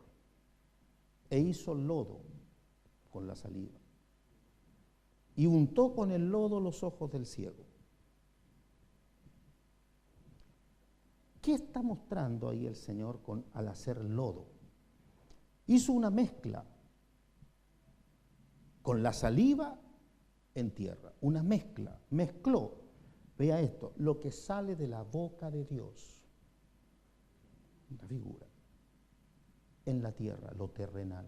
e hizo lodo con la saliva y untó con el lodo los ojos del ciego. ¿Qué está mostrando ahí el Señor al hacer lodo? Hizo una mezcla con la saliva en tierra, una mezcla, mezcló, vea esto, lo que sale de la boca de Dios, una figura, en la tierra, lo terrenal.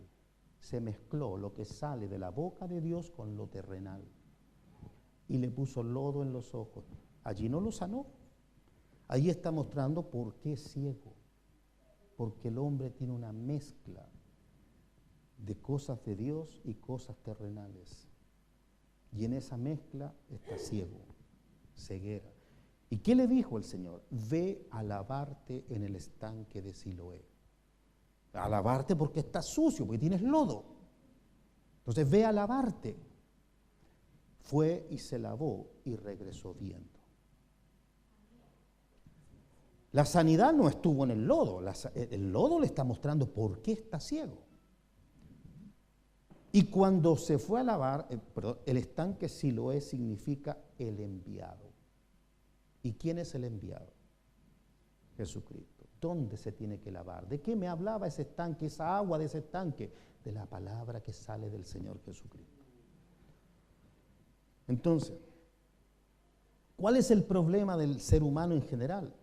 Se mezcló lo que sale de la boca de Dios con lo terrenal y le puso lodo en los ojos. Allí no lo sanó. Ahí está mostrando por qué es ciego, porque el hombre tiene una mezcla de cosas de Dios y cosas terrenales. Y en esa mezcla está ciego, ceguera. ¿Y qué le dijo el Señor? Ve a lavarte en el estanque de Siloé. A lavarte porque estás sucio, porque tienes lodo. Entonces ve a lavarte. Fue y se lavó y regresó viendo. La sanidad no estuvo en el lodo. El lodo le está mostrando por qué está ciego. Y cuando se fue a lavar, el estanque Siloé significa el enviado. ¿Y quién es el enviado? Jesucristo. ¿Dónde se tiene que lavar? ¿De qué me hablaba ese estanque, esa agua de ese estanque? De la palabra que sale del Señor Jesucristo. Entonces, ¿cuál es el problema del ser humano en general?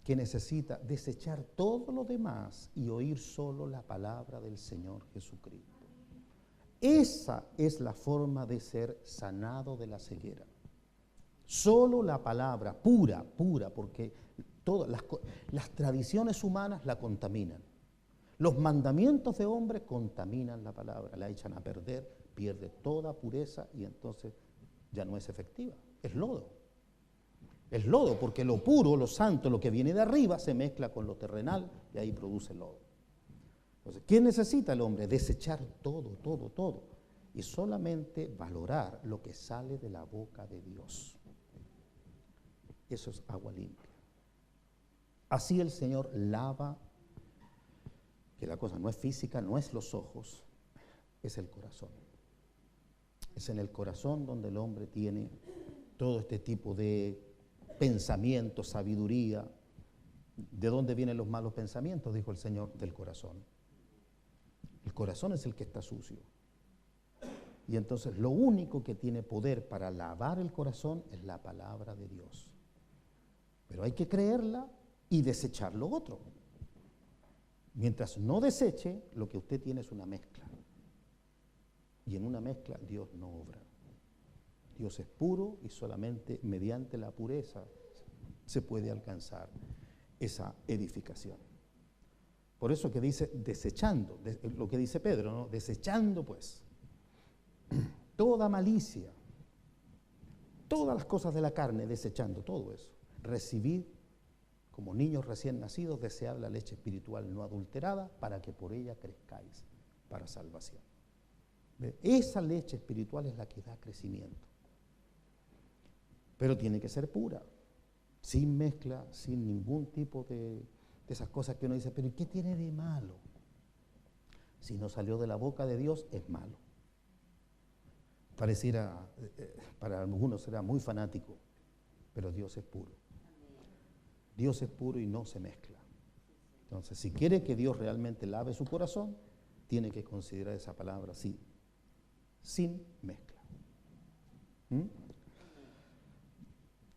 Que necesita desechar todo lo demás y oír solo la palabra del Señor Jesucristo. Esa es la forma de ser sanado de la ceguera. Solo la palabra, pura, porque todas las tradiciones humanas la contaminan. Los mandamientos de hombre contaminan la palabra, la echan a perder, pierde toda pureza y entonces ya no es efectiva. Es lodo. Es lodo porque lo puro, lo santo, lo que viene de arriba se mezcla con lo terrenal y ahí produce lodo. Entonces, ¿qué necesita el hombre? Desechar todo y solamente valorar lo que sale de la boca de Dios. Eso es agua limpia. Así el Señor lava, que la cosa no es física, no es los ojos, es el corazón. Es en el corazón donde el hombre tiene todo este tipo de pensamiento, sabiduría. ¿De dónde vienen los malos pensamientos? Dijo el Señor, del corazón. El corazón es el que está sucio. Y entonces lo único que tiene poder para lavar el corazón es la palabra de Dios. Pero hay que creerla y desechar lo otro. Mientras no deseche, lo que usted tiene es una mezcla. Y en una mezcla Dios no obra. Dios es puro y solamente mediante la pureza se puede alcanzar esa edificación. Por eso que dice desechando, lo que dice Pedro, ¿no? Desechando pues toda malicia, todas las cosas de la carne, desechando todo eso. Recibid como niños recién nacidos, desead la leche espiritual no adulterada para que por ella crezcáis para salvación. Esa leche espiritual es la que da crecimiento. Pero tiene que ser pura, sin mezcla, sin ningún tipo de esas cosas que uno dice, pero ¿y qué tiene de malo? Si no salió de la boca de Dios, es malo. Pareciera, para algunos será muy fanático, pero Dios es puro. Dios es puro y no se mezcla. Entonces, si quiere que Dios realmente lave su corazón, tiene que considerar esa palabra así, sin mezcla.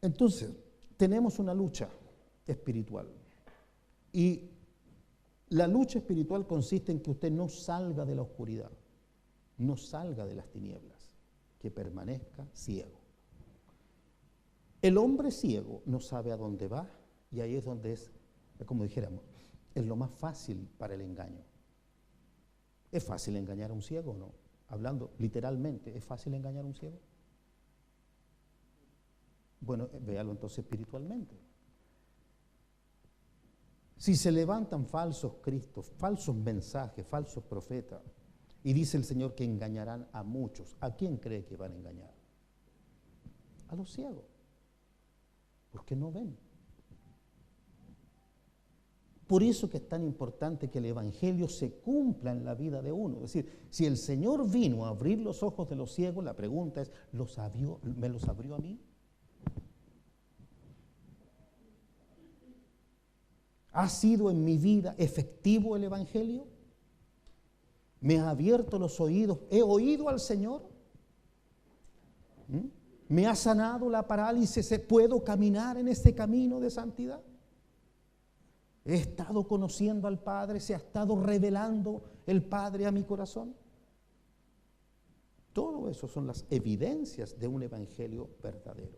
Entonces, tenemos una lucha espiritual. Y la lucha espiritual consiste en que usted no salga de la oscuridad, no salga de las tinieblas, que permanezca ciego. El hombre ciego no sabe a dónde va y ahí es donde es, como dijéramos, es lo más fácil para el engaño. ¿Es fácil engañar a un ciego o no? Hablando literalmente, ¿es fácil engañar a un ciego? Bueno, véalo entonces espiritualmente. Si se levantan falsos cristos, falsos mensajes, falsos profetas, y dice el Señor que engañarán a muchos, ¿a quién cree que van a engañar? A los ciegos, porque no ven. Por eso que es tan importante que el Evangelio se cumpla en la vida de uno. Es decir, si el Señor vino a abrir los ojos de los ciegos, la pregunta es, ¿me los abrió a mí? ¿Ha sido en mi vida efectivo el Evangelio? ¿Me ha abierto los oídos? ¿He oído al Señor? ¿Me ha sanado la parálisis? ¿Puedo caminar en este camino de santidad? ¿He estado conociendo al Padre? ¿Se ha estado revelando el Padre a mi corazón? Todo eso son las evidencias de un evangelio verdadero.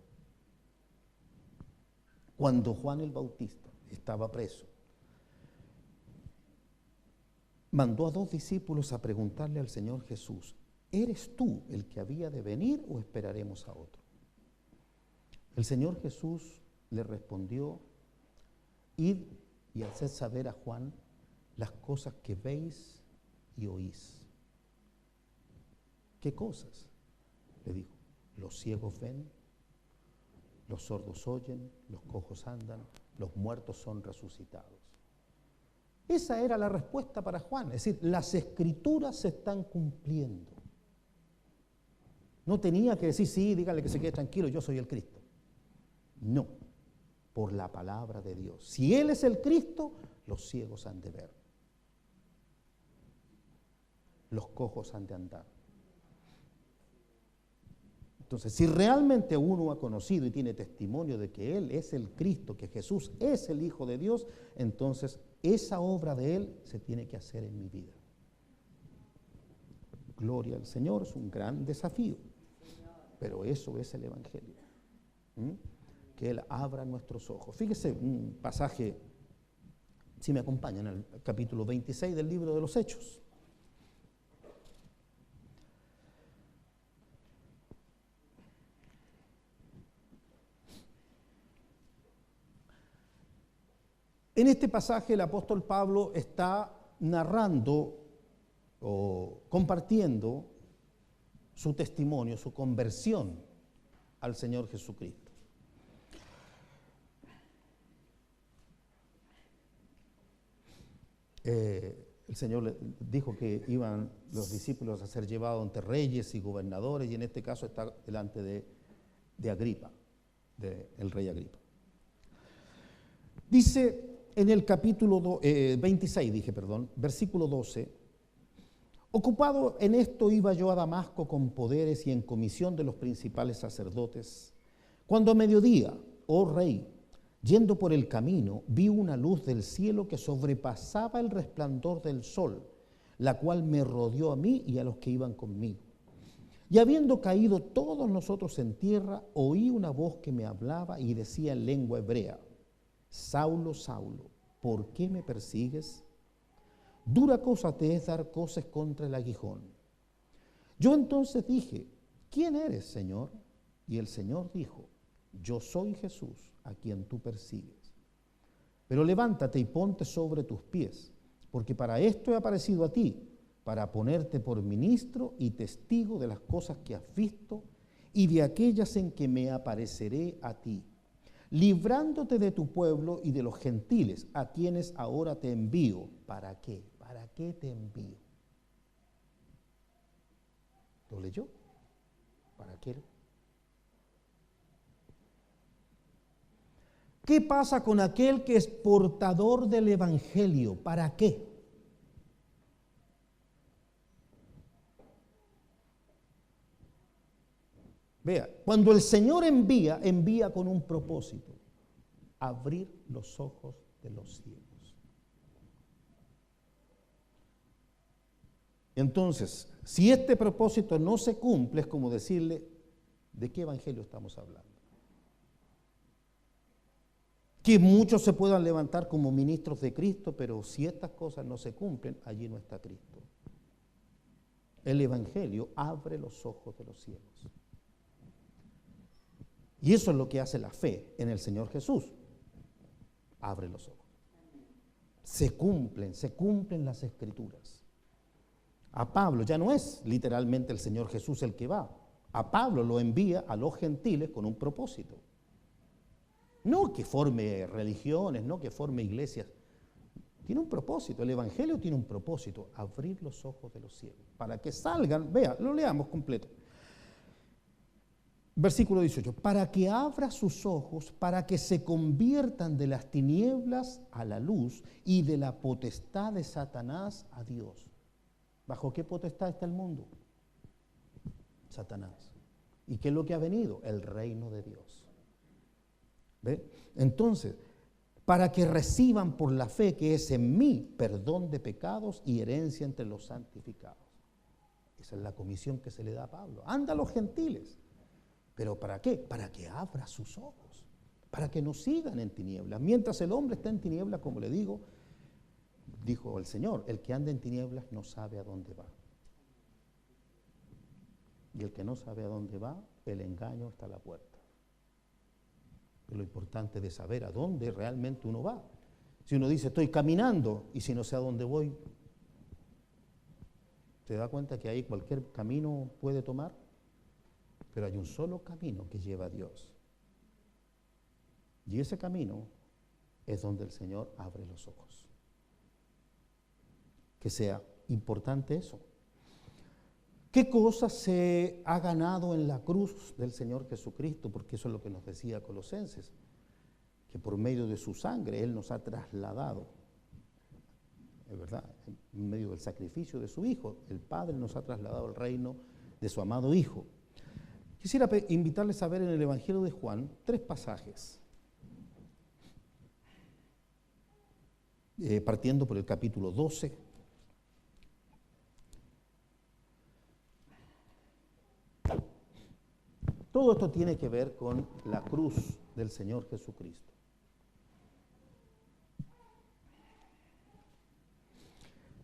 Cuando Juan el Bautista estaba preso, mandó a 2 discípulos a preguntarle al Señor Jesús, ¿eres tú el que había de venir o esperaremos a otro? El Señor Jesús le respondió: id y haced saber a Juan las cosas que veis y oís. ¿Qué cosas? Le dijo: los ciegos ven, los sordos oyen, los cojos andan, los muertos son resucitados. Esa era la respuesta para Juan, es decir, las escrituras se están cumpliendo. No tenía que decir: sí, dígale que se quede tranquilo, yo soy el Cristo. No, por la palabra de Dios. Si Él es el Cristo, los ciegos han de ver, los cojos han de andar. Entonces, si realmente uno ha conocido y tiene testimonio de que Él es el Cristo, que Jesús es el Hijo de Dios, entonces esa obra de Él se tiene que hacer en mi vida. Gloria al Señor, es un gran desafío, pero eso es el Evangelio. Que Él abra nuestros ojos. Fíjese un pasaje, si me acompañan, al capítulo 26 del libro de los Hechos. En este pasaje el apóstol Pablo está narrando o compartiendo su testimonio, su conversión al Señor Jesucristo. El Señor le dijo que iban los discípulos a ser llevados ante reyes y gobernadores, y en este caso está delante de Agripa, del rey Agripa. Dice en el capítulo 26, versículo 12: ocupado en esto iba yo a Damasco con poderes y en comisión de los principales sacerdotes, cuando a mediodía, oh rey, yendo por el camino, vi una luz del cielo que sobrepasaba el resplandor del sol, la cual me rodeó a mí y a los que iban conmigo. Y habiendo caído todos nosotros en tierra, oí una voz que me hablaba y decía en lengua hebrea: Saulo, Saulo, ¿por qué me persigues? Dura cosa te es dar coces contra el aguijón. Yo entonces dije: ¿quién eres, Señor? Y el Señor dijo: yo soy Jesús, a quien tú persigues. Pero levántate y ponte sobre tus pies, porque para esto he aparecido a ti, para ponerte por ministro y testigo de las cosas que has visto y de aquellas en que me apareceré a ti, librándote de tu pueblo y de los gentiles, a quienes ahora te envío. ¿Para qué? ¿Para qué te envío? ¿Lo leyó? ¿Para qué? ¿Qué pasa con aquel que es portador del Evangelio? ¿Para qué? Vea, cuando el Señor envía, envía con un propósito: abrir los ojos de los ciegos. Entonces, si este propósito no se cumple, es como decirle: ¿de qué evangelio estamos hablando? Que muchos se puedan levantar como ministros de Cristo, pero si estas cosas no se cumplen, allí no está Cristo. El evangelio abre los ojos de los ciegos. Y eso es lo que hace la fe en el Señor Jesús. Abre los ojos. Se cumplen las Escrituras. A Pablo ya no es literalmente el Señor Jesús el que va. A Pablo lo envía a los gentiles con un propósito. No que forme religiones, no que forme iglesias. Tiene un propósito. El Evangelio tiene un propósito: abrir los ojos de los ciegos, para que salgan. Vea, lo leamos completo. Versículo 18: para que abra sus ojos, para que se conviertan de las tinieblas a la luz y de la potestad de Satanás a Dios. ¿Bajo qué potestad está el mundo? Satanás. ¿Y qué es lo que ha venido? El reino de Dios. ¿Ve? Entonces, para que reciban por la fe que es en mí perdón de pecados y herencia entre los santificados. Esa es la comisión que se le da a Pablo. Anda a los gentiles. ¿Pero para qué? Para que abra sus ojos, para que no sigan en tinieblas. Mientras el hombre está en tinieblas, como le digo, dijo el Señor: el que anda en tinieblas no sabe a dónde va. Y el que no sabe a dónde va, el engaño está a la puerta. Pero lo importante es saber a dónde realmente uno va. Si uno dice, estoy caminando, y si no sé a dónde voy, ¿se da cuenta que ahí cualquier camino puede tomar? Pero hay un solo camino que lleva a Dios. Y ese camino es donde el Señor abre los ojos. Que sea importante eso. ¿Qué cosa se ha ganado en la cruz del Señor Jesucristo? Porque eso es lo que nos decía Colosenses, que por medio de su sangre Él nos ha trasladado, es verdad, en medio del sacrificio de su Hijo, el Padre nos ha trasladado al reino de su amado Hijo. Quisiera invitarles a ver en el Evangelio de Juan 3 pasajes, partiendo por el capítulo 12. Todo esto tiene que ver con la cruz del Señor Jesucristo.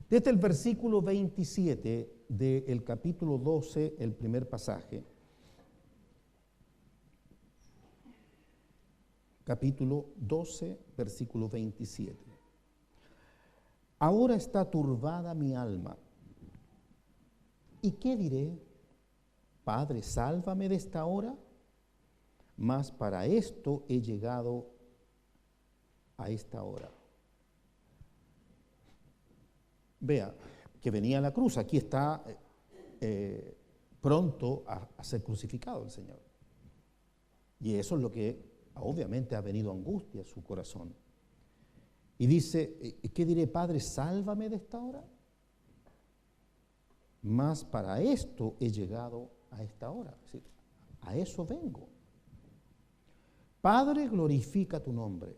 Desde el versículo 27 del capítulo 12, el primer pasaje, capítulo 12, versículo 27. Ahora está turbada mi alma. ¿Y qué diré? Padre, sálvame de esta hora, mas para esto he llegado a esta hora. Vea que venía la cruz, aquí está pronto a ser crucificado el Señor. Y eso es lo que obviamente ha venido angustia a su corazón. Y dice, ¿qué diré, Padre, sálvame de esta hora? Mas para esto he llegado a esta hora, es decir, a eso vengo. Padre, glorifica tu nombre.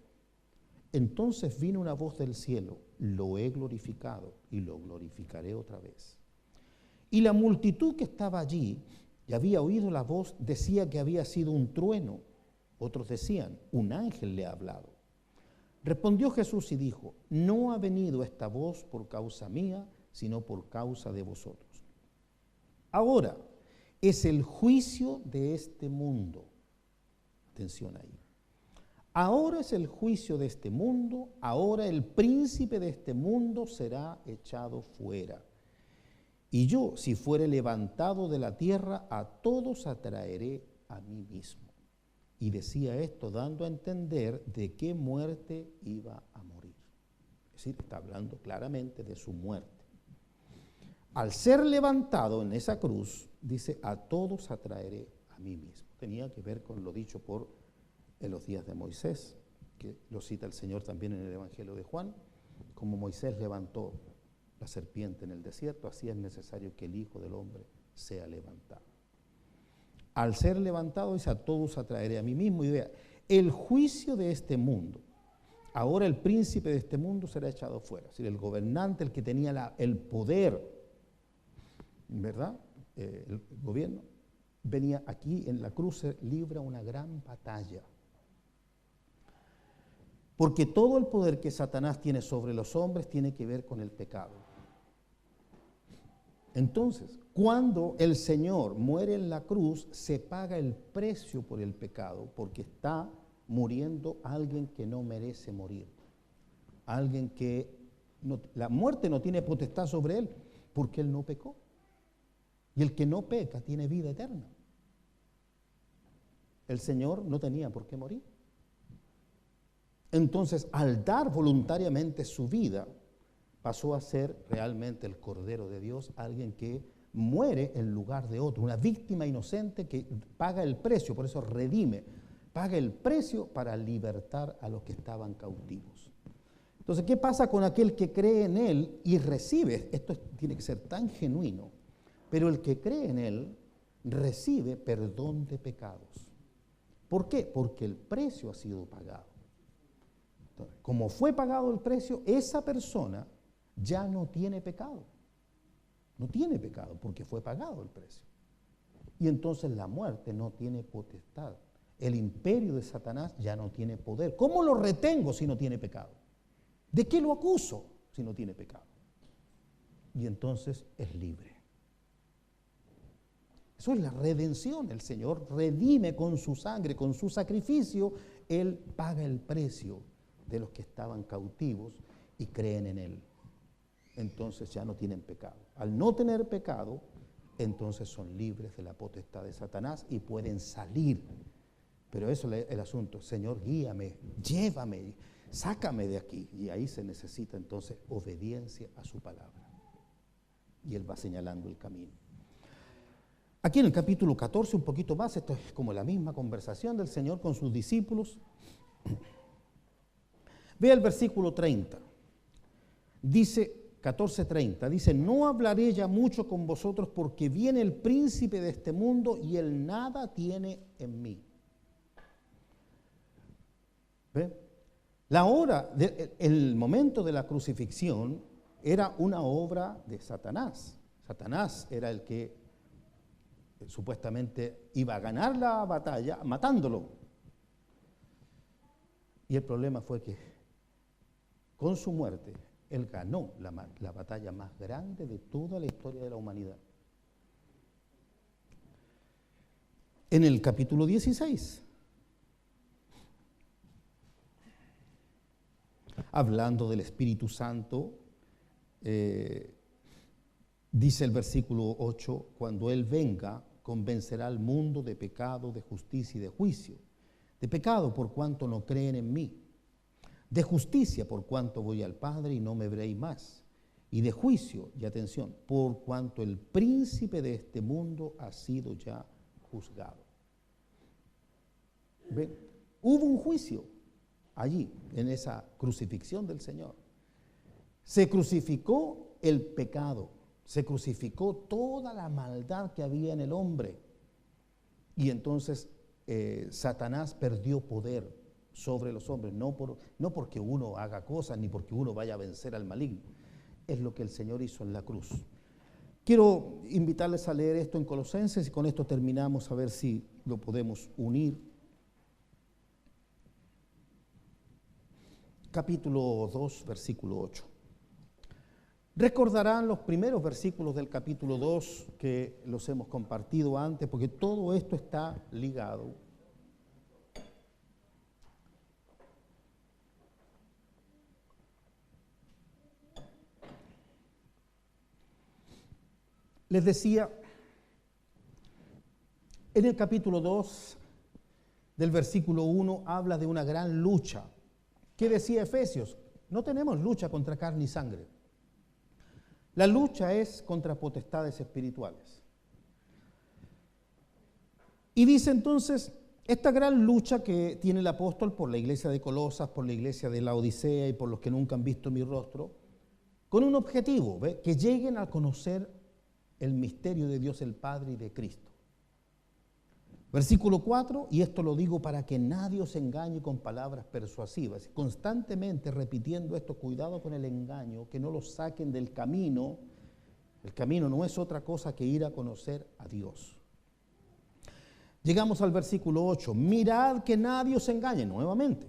Entonces vino una voz del cielo, lo he glorificado y lo glorificaré otra vez. Y la multitud que estaba allí y había oído la voz decía que había sido un trueno. Otros decían, un ángel le ha hablado. Respondió Jesús y dijo, no ha venido esta voz por causa mía, sino por causa de vosotros. Ahora es el juicio de este mundo. Atención ahí. Ahora es el juicio de este mundo, ahora el príncipe de este mundo será echado fuera. Y yo, si fuere levantado de la tierra, a todos atraeré a mí mismo. Y decía esto dando a entender de qué muerte iba a morir. Es decir, está hablando claramente de su muerte. Al ser levantado en esa cruz, dice, a todos atraeré a mí mismo. Tenía que ver con lo dicho en los días de Moisés, que lo cita el Señor también en el Evangelio de Juan, como Moisés levantó la serpiente en el desierto, así es necesario que el Hijo del Hombre sea levantado. Al ser levantado, dice, a todos atraeré a mí mismo. Y vea, el juicio de este mundo, ahora el príncipe de este mundo será echado fuera. Es decir, el gobernante, el que tenía el poder, ¿verdad? El gobierno, venía aquí en la cruz, libra una gran batalla. Porque todo el poder que Satanás tiene sobre los hombres tiene que ver con el pecado. Entonces, cuando el Señor muere en la cruz, se paga el precio por el pecado, porque está muriendo alguien que no merece morir. Alguien que la muerte no tiene potestad sobre él, porque él no pecó. Y el que no peca tiene vida eterna. El Señor no tenía por qué morir. Entonces, al dar voluntariamente su vida, pasó a ser realmente el Cordero de Dios, alguien que muere en lugar de otro, una víctima inocente que paga el precio, por eso redime, paga el precio para libertar a los que estaban cautivos. Entonces, ¿qué pasa con aquel que cree en Él y recibe? Esto tiene que ser tan genuino, pero el que cree en Él recibe perdón de pecados. ¿Por qué? Porque el precio ha sido pagado. Entonces, como fue pagado el precio, esa persona ya no tiene pecado. No tiene pecado porque fue pagado el precio. Y entonces la muerte no tiene potestad. El imperio de Satanás ya no tiene poder. ¿Cómo lo retengo si no tiene pecado? ¿De qué lo acuso si no tiene pecado? Y entonces es libre. Eso es la redención. El Señor redime con su sangre, con su sacrificio, Él paga el precio de los que estaban cautivos y creen en Él. Entonces ya no tienen pecado. Al no tener pecado, entonces son libres de la potestad de Satanás y pueden salir. Pero eso es el asunto. Señor, guíame, llévame, sácame de aquí. Y ahí se necesita entonces obediencia a su palabra. Y Él va señalando el camino. Aquí en el capítulo 14, un poquito más, esto es como la misma conversación del Señor con sus discípulos. Vea el versículo 30. Dice, 14:30, dice, no hablaré ya mucho con vosotros porque viene el príncipe de este mundo y él nada tiene en mí. ¿Ve? La hora, el momento de la crucifixión era una obra de Satanás. Satanás era el que supuestamente iba a ganar la batalla matándolo. Y el problema fue que con su muerte Él ganó la batalla más grande de toda la historia de la humanidad. En el capítulo 16, hablando del Espíritu Santo, dice el versículo 8, cuando Él venga, convencerá al mundo de pecado, de justicia y de juicio. De pecado por cuanto no creen en mí. De justicia por cuanto voy al Padre y no me veréis más. Y de juicio, y atención, por cuanto el príncipe de este mundo ha sido ya juzgado. ¿Ven? Hubo un juicio allí, en esa crucifixión del Señor. Se crucificó el pecado, se crucificó toda la maldad que había en el hombre. Y entonces Satanás perdió poder sobre los hombres, no porque uno haga cosas, ni porque uno vaya a vencer al maligno. Es lo que el Señor hizo en la cruz. Quiero invitarles a leer esto en Colosenses y con esto terminamos a ver si lo podemos unir. Capítulo 2, versículo 8. Recordarán los primeros versículos del capítulo 2 que los hemos compartido antes, porque todo esto está ligado. Les decía, en el capítulo 2 del versículo 1 habla de una gran lucha. ¿Qué decía Efesios? No tenemos lucha contra carne y sangre. La lucha es contra potestades espirituales. Y dice entonces, esta gran lucha que tiene el apóstol por la iglesia de Colosas, por la iglesia de la Odisea y por los que nunca han visto mi rostro, con un objetivo, ¿ve? Que lleguen a conocer el misterio de Dios el Padre y de Cristo. Versículo 4, y esto lo digo para que nadie os engañe con palabras persuasivas. Constantemente repitiendo esto, cuidado con el engaño, que no lo saquen del camino. El camino no es otra cosa que ir a conocer a Dios. Llegamos al versículo 8, mirad que nadie os engañe, nuevamente.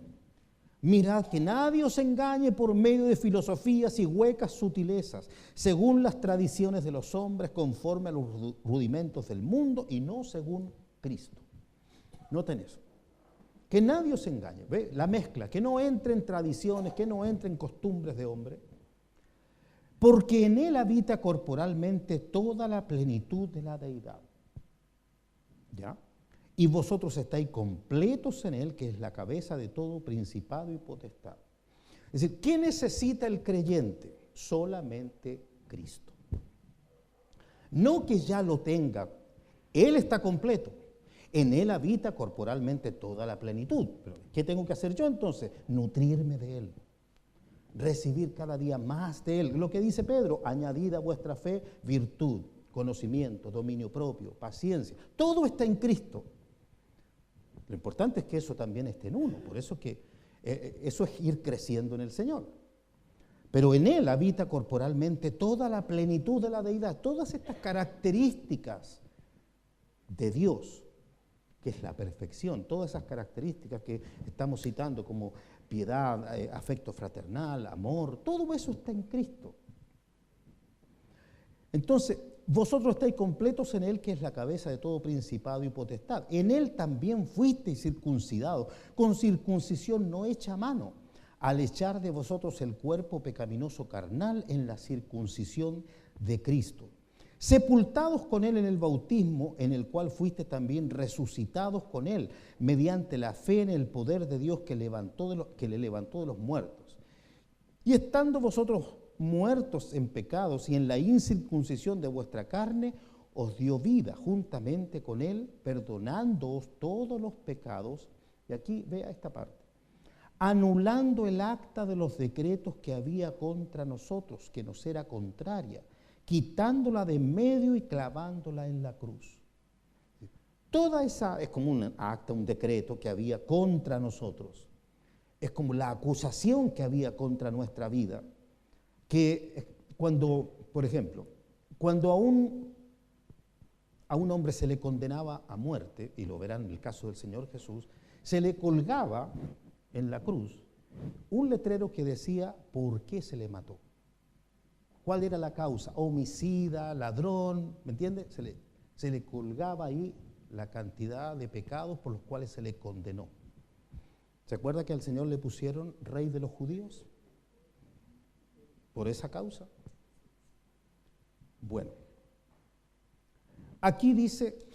Mirad que nadie os engañe por medio de filosofías y huecas sutilezas, según las tradiciones de los hombres, conforme a los rudimentos del mundo y no según Cristo. Noten eso. Que nadie os engañe. ¿Ve? La mezcla, que no entre en tradiciones, que no entre en costumbres de hombre, porque en él habita corporalmente toda la plenitud de la deidad. ¿Ya? Y vosotros estáis completos en él, que es la cabeza de todo principado y potestad. Es decir, ¿qué necesita el creyente? Solamente Cristo. No que ya lo tenga, él está completo. En él habita corporalmente toda la plenitud. Pero ¿qué tengo que hacer yo entonces? Nutrirme de él. Recibir cada día más de él. Lo que dice Pedro, añadid a vuestra fe virtud, conocimiento, dominio propio, paciencia. Todo está en Cristo. Lo importante es que eso también esté en uno. Por eso que eso es ir creciendo en el Señor. Pero en él habita corporalmente toda la plenitud de la deidad. Todas estas características de Dios, que es la perfección, todas esas características que estamos citando como piedad, afecto fraternal, amor, todo eso está en Cristo. Entonces, vosotros estáis completos en Él, que es la cabeza de todo principado y potestad. En Él también fuisteis circuncidados, con circuncisión no hecha a mano, al echar de vosotros el cuerpo pecaminoso carnal en la circuncisión de Cristo. Sepultados con Él en el bautismo, en el cual fuiste también resucitados con Él, mediante la fe en el poder de Dios que le levantó de los muertos. Y estando vosotros muertos en pecados y en la incircuncisión de vuestra carne, os dio vida juntamente con Él, perdonándoos todos los pecados. Y aquí vea esta parte. Anulando el acta de los decretos que había contra nosotros, que nos era contraria, quitándola de en medio y clavándola en la cruz. Toda esa es como un acta, un decreto que había contra nosotros. Es como la acusación que había contra nuestra vida. Que cuando, por ejemplo, cuando a un hombre se le condenaba a muerte, y lo verán en el caso del Señor Jesús, se le colgaba en la cruz un letrero que decía por qué se le mató. ¿Cuál era la causa? Homicida, ladrón, ¿me entiende? Se le colgaba ahí la cantidad de pecados por los cuales se le condenó. ¿Se acuerda que al Señor le pusieron rey de los judíos? ¿Por esa causa? Bueno, aquí dice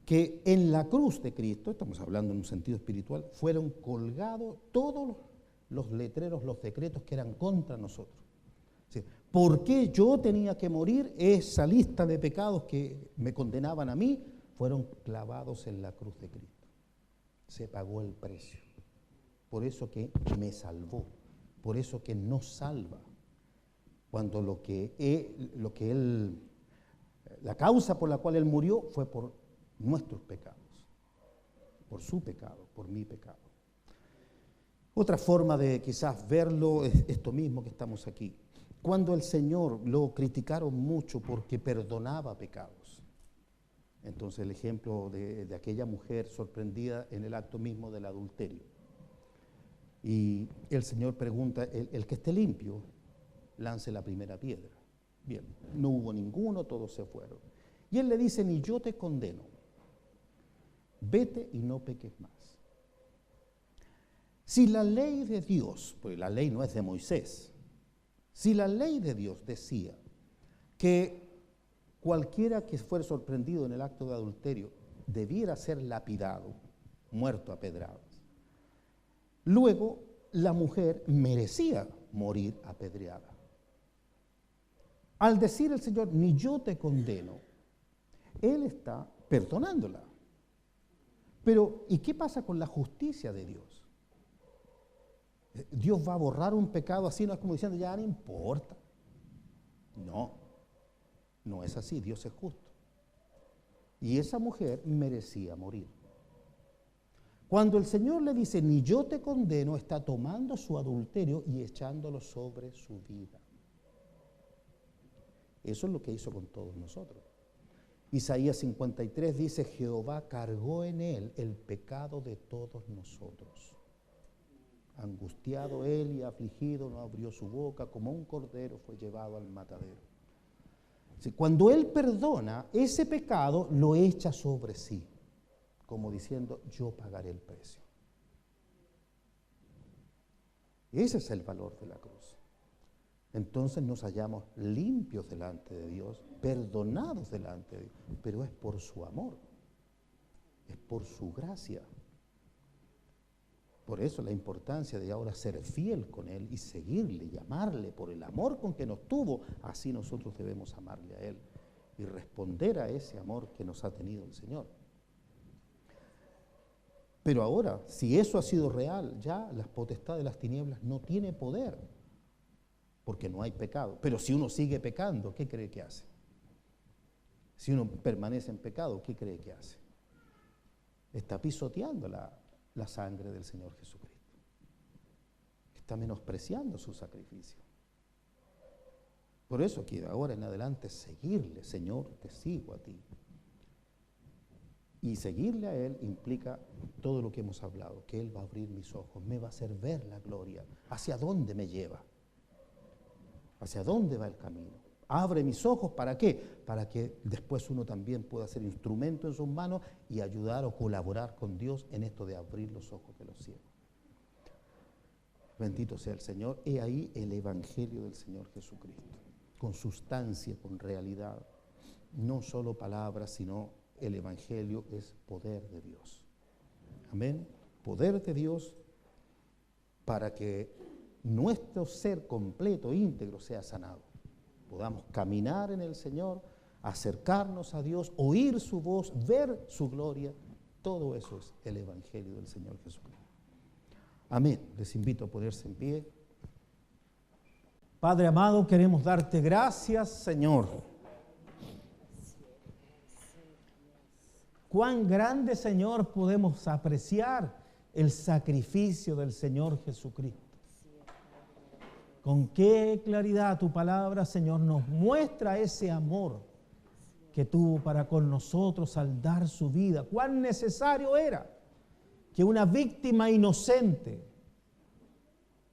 que en la cruz de Cristo, estamos hablando en un sentido espiritual, fueron colgados todos los letreros, los decretos que eran contra nosotros. ¿Sí? ¿Por qué yo tenía que morir? Esa lista de pecados que me condenaban a mí fueron clavados en la cruz de Cristo. Se pagó el precio. Por eso que me salvó, por eso que nos salva. Cuando la causa por la cual Él murió fue por nuestros pecados, por su pecado, por mi pecado. Otra forma de quizás verlo es esto mismo que estamos aquí. Cuando el Señor lo criticaron mucho porque perdonaba pecados. Entonces el ejemplo de aquella mujer sorprendida en el acto mismo del adulterio. Y el Señor pregunta, el que esté limpio, lance la primera piedra. Bien, no hubo ninguno, todos se fueron. Y Él le dice, ni yo te condeno, vete y no peques más. Si la ley de Dios, porque la ley no es de Moisés, si la ley de Dios decía que cualquiera que fuera sorprendido en el acto de adulterio debiera ser lapidado, muerto a pedradas, luego la mujer merecía morir apedreada. Al decir el Señor, ni yo te condeno, Él está perdonándola. Pero, ¿y qué pasa con la justicia de Dios? Dios va a borrar un pecado así, no es como diciendo, ya no importa. No, no es así, Dios es justo. Y esa mujer merecía morir. Cuando el Señor le dice, ni yo te condeno, está tomando su adulterio y echándolo sobre su vida. Eso es lo que hizo con todos nosotros. Isaías 53 dice, Jehová cargó en él el pecado de todos nosotros. Angustiado él y afligido, no abrió su boca, como un cordero fue llevado al matadero. Cuando él perdona, ese pecado lo echa sobre sí, como diciendo, yo pagaré el precio. Ese es el valor de la cruz. Entonces nos hallamos limpios delante de Dios, perdonados delante de Dios, pero es por su amor, es por su gracia. Por eso la importancia de ahora ser fiel con Él y seguirle y amarle por el amor con que nos tuvo, así nosotros debemos amarle a Él y responder a ese amor que nos ha tenido el Señor. Pero ahora, si eso ha sido real, ya la potestad de las tinieblas no tiene poder, porque no hay pecado. Pero si uno sigue pecando, ¿qué cree que hace? Si uno permanece en pecado, ¿qué cree que hace? Está pisoteando la sangre del Señor Jesucristo. Está menospreciando su sacrificio. Por eso que de ahora en adelante seguirle, Señor, te sigo a ti. Y seguirle a Él implica todo lo que hemos hablado, que Él va a abrir mis ojos, me va a hacer ver la gloria, hacia dónde me lleva, hacia dónde va el camino, Abre mis ojos, ¿para qué? Para que después uno también pueda ser instrumento en sus manos y ayudar o colaborar con Dios en esto de abrir los ojos de los ciegos. Bendito sea el Señor. He ahí el Evangelio del Señor Jesucristo, con sustancia, con realidad. No solo palabras, sino el Evangelio es poder de Dios. Amén. Poder de Dios para que nuestro ser completo, íntegro, sea sanado. Podamos caminar en el Señor, acercarnos a Dios, oír su voz, ver su gloria. Todo eso es el Evangelio del Señor Jesucristo. Amén. Les invito a ponerse en pie. Padre amado, queremos darte gracias, Señor. Cuán grande, Señor, podemos apreciar el sacrificio del Señor Jesucristo. Con qué claridad tu palabra, Señor, nos muestra ese amor que tuvo para con nosotros al dar su vida. Cuán necesario era que una víctima inocente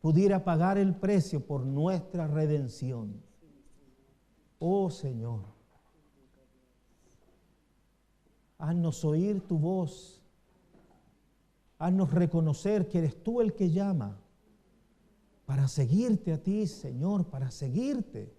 pudiera pagar el precio por nuestra redención. Oh Señor, haznos oír tu voz, haznos reconocer que eres tú el que llama, para seguirte a ti, Señor, para seguirte,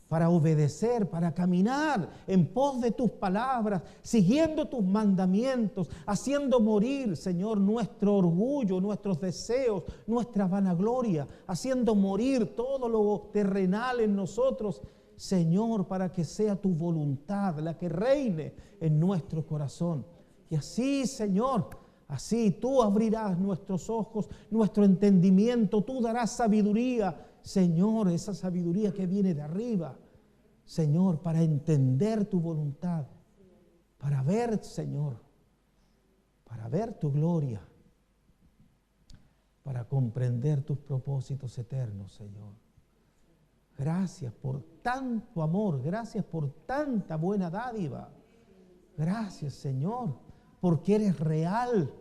para obedecer, para caminar en pos de tus palabras, siguiendo tus mandamientos, haciendo morir, Señor, nuestro orgullo, nuestros deseos, nuestra vanagloria, haciendo morir todo lo terrenal en nosotros, Señor, para que sea tu voluntad la que reine en nuestro corazón. Y así, Señor, así tú abrirás nuestros ojos, nuestro entendimiento, tú darás sabiduría, Señor, esa sabiduría que viene de arriba, Señor, para entender tu voluntad, para ver, Señor, para ver tu gloria, para comprender tus propósitos eternos, Señor. Gracias por tanto amor, gracias por tanta buena dádiva. Gracias, Señor, porque eres real,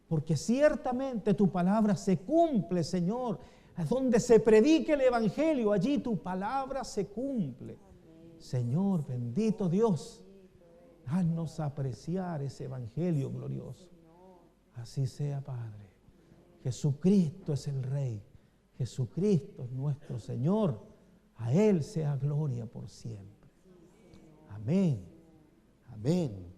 porque ciertamente tu palabra se cumple, Señor. A donde se predique el Evangelio, allí tu palabra se cumple. Señor, bendito Dios, haznos apreciar ese Evangelio glorioso. Así sea, Padre. Jesucristo es el Rey, Jesucristo es nuestro Señor. A Él sea gloria por siempre. Amén. Amén.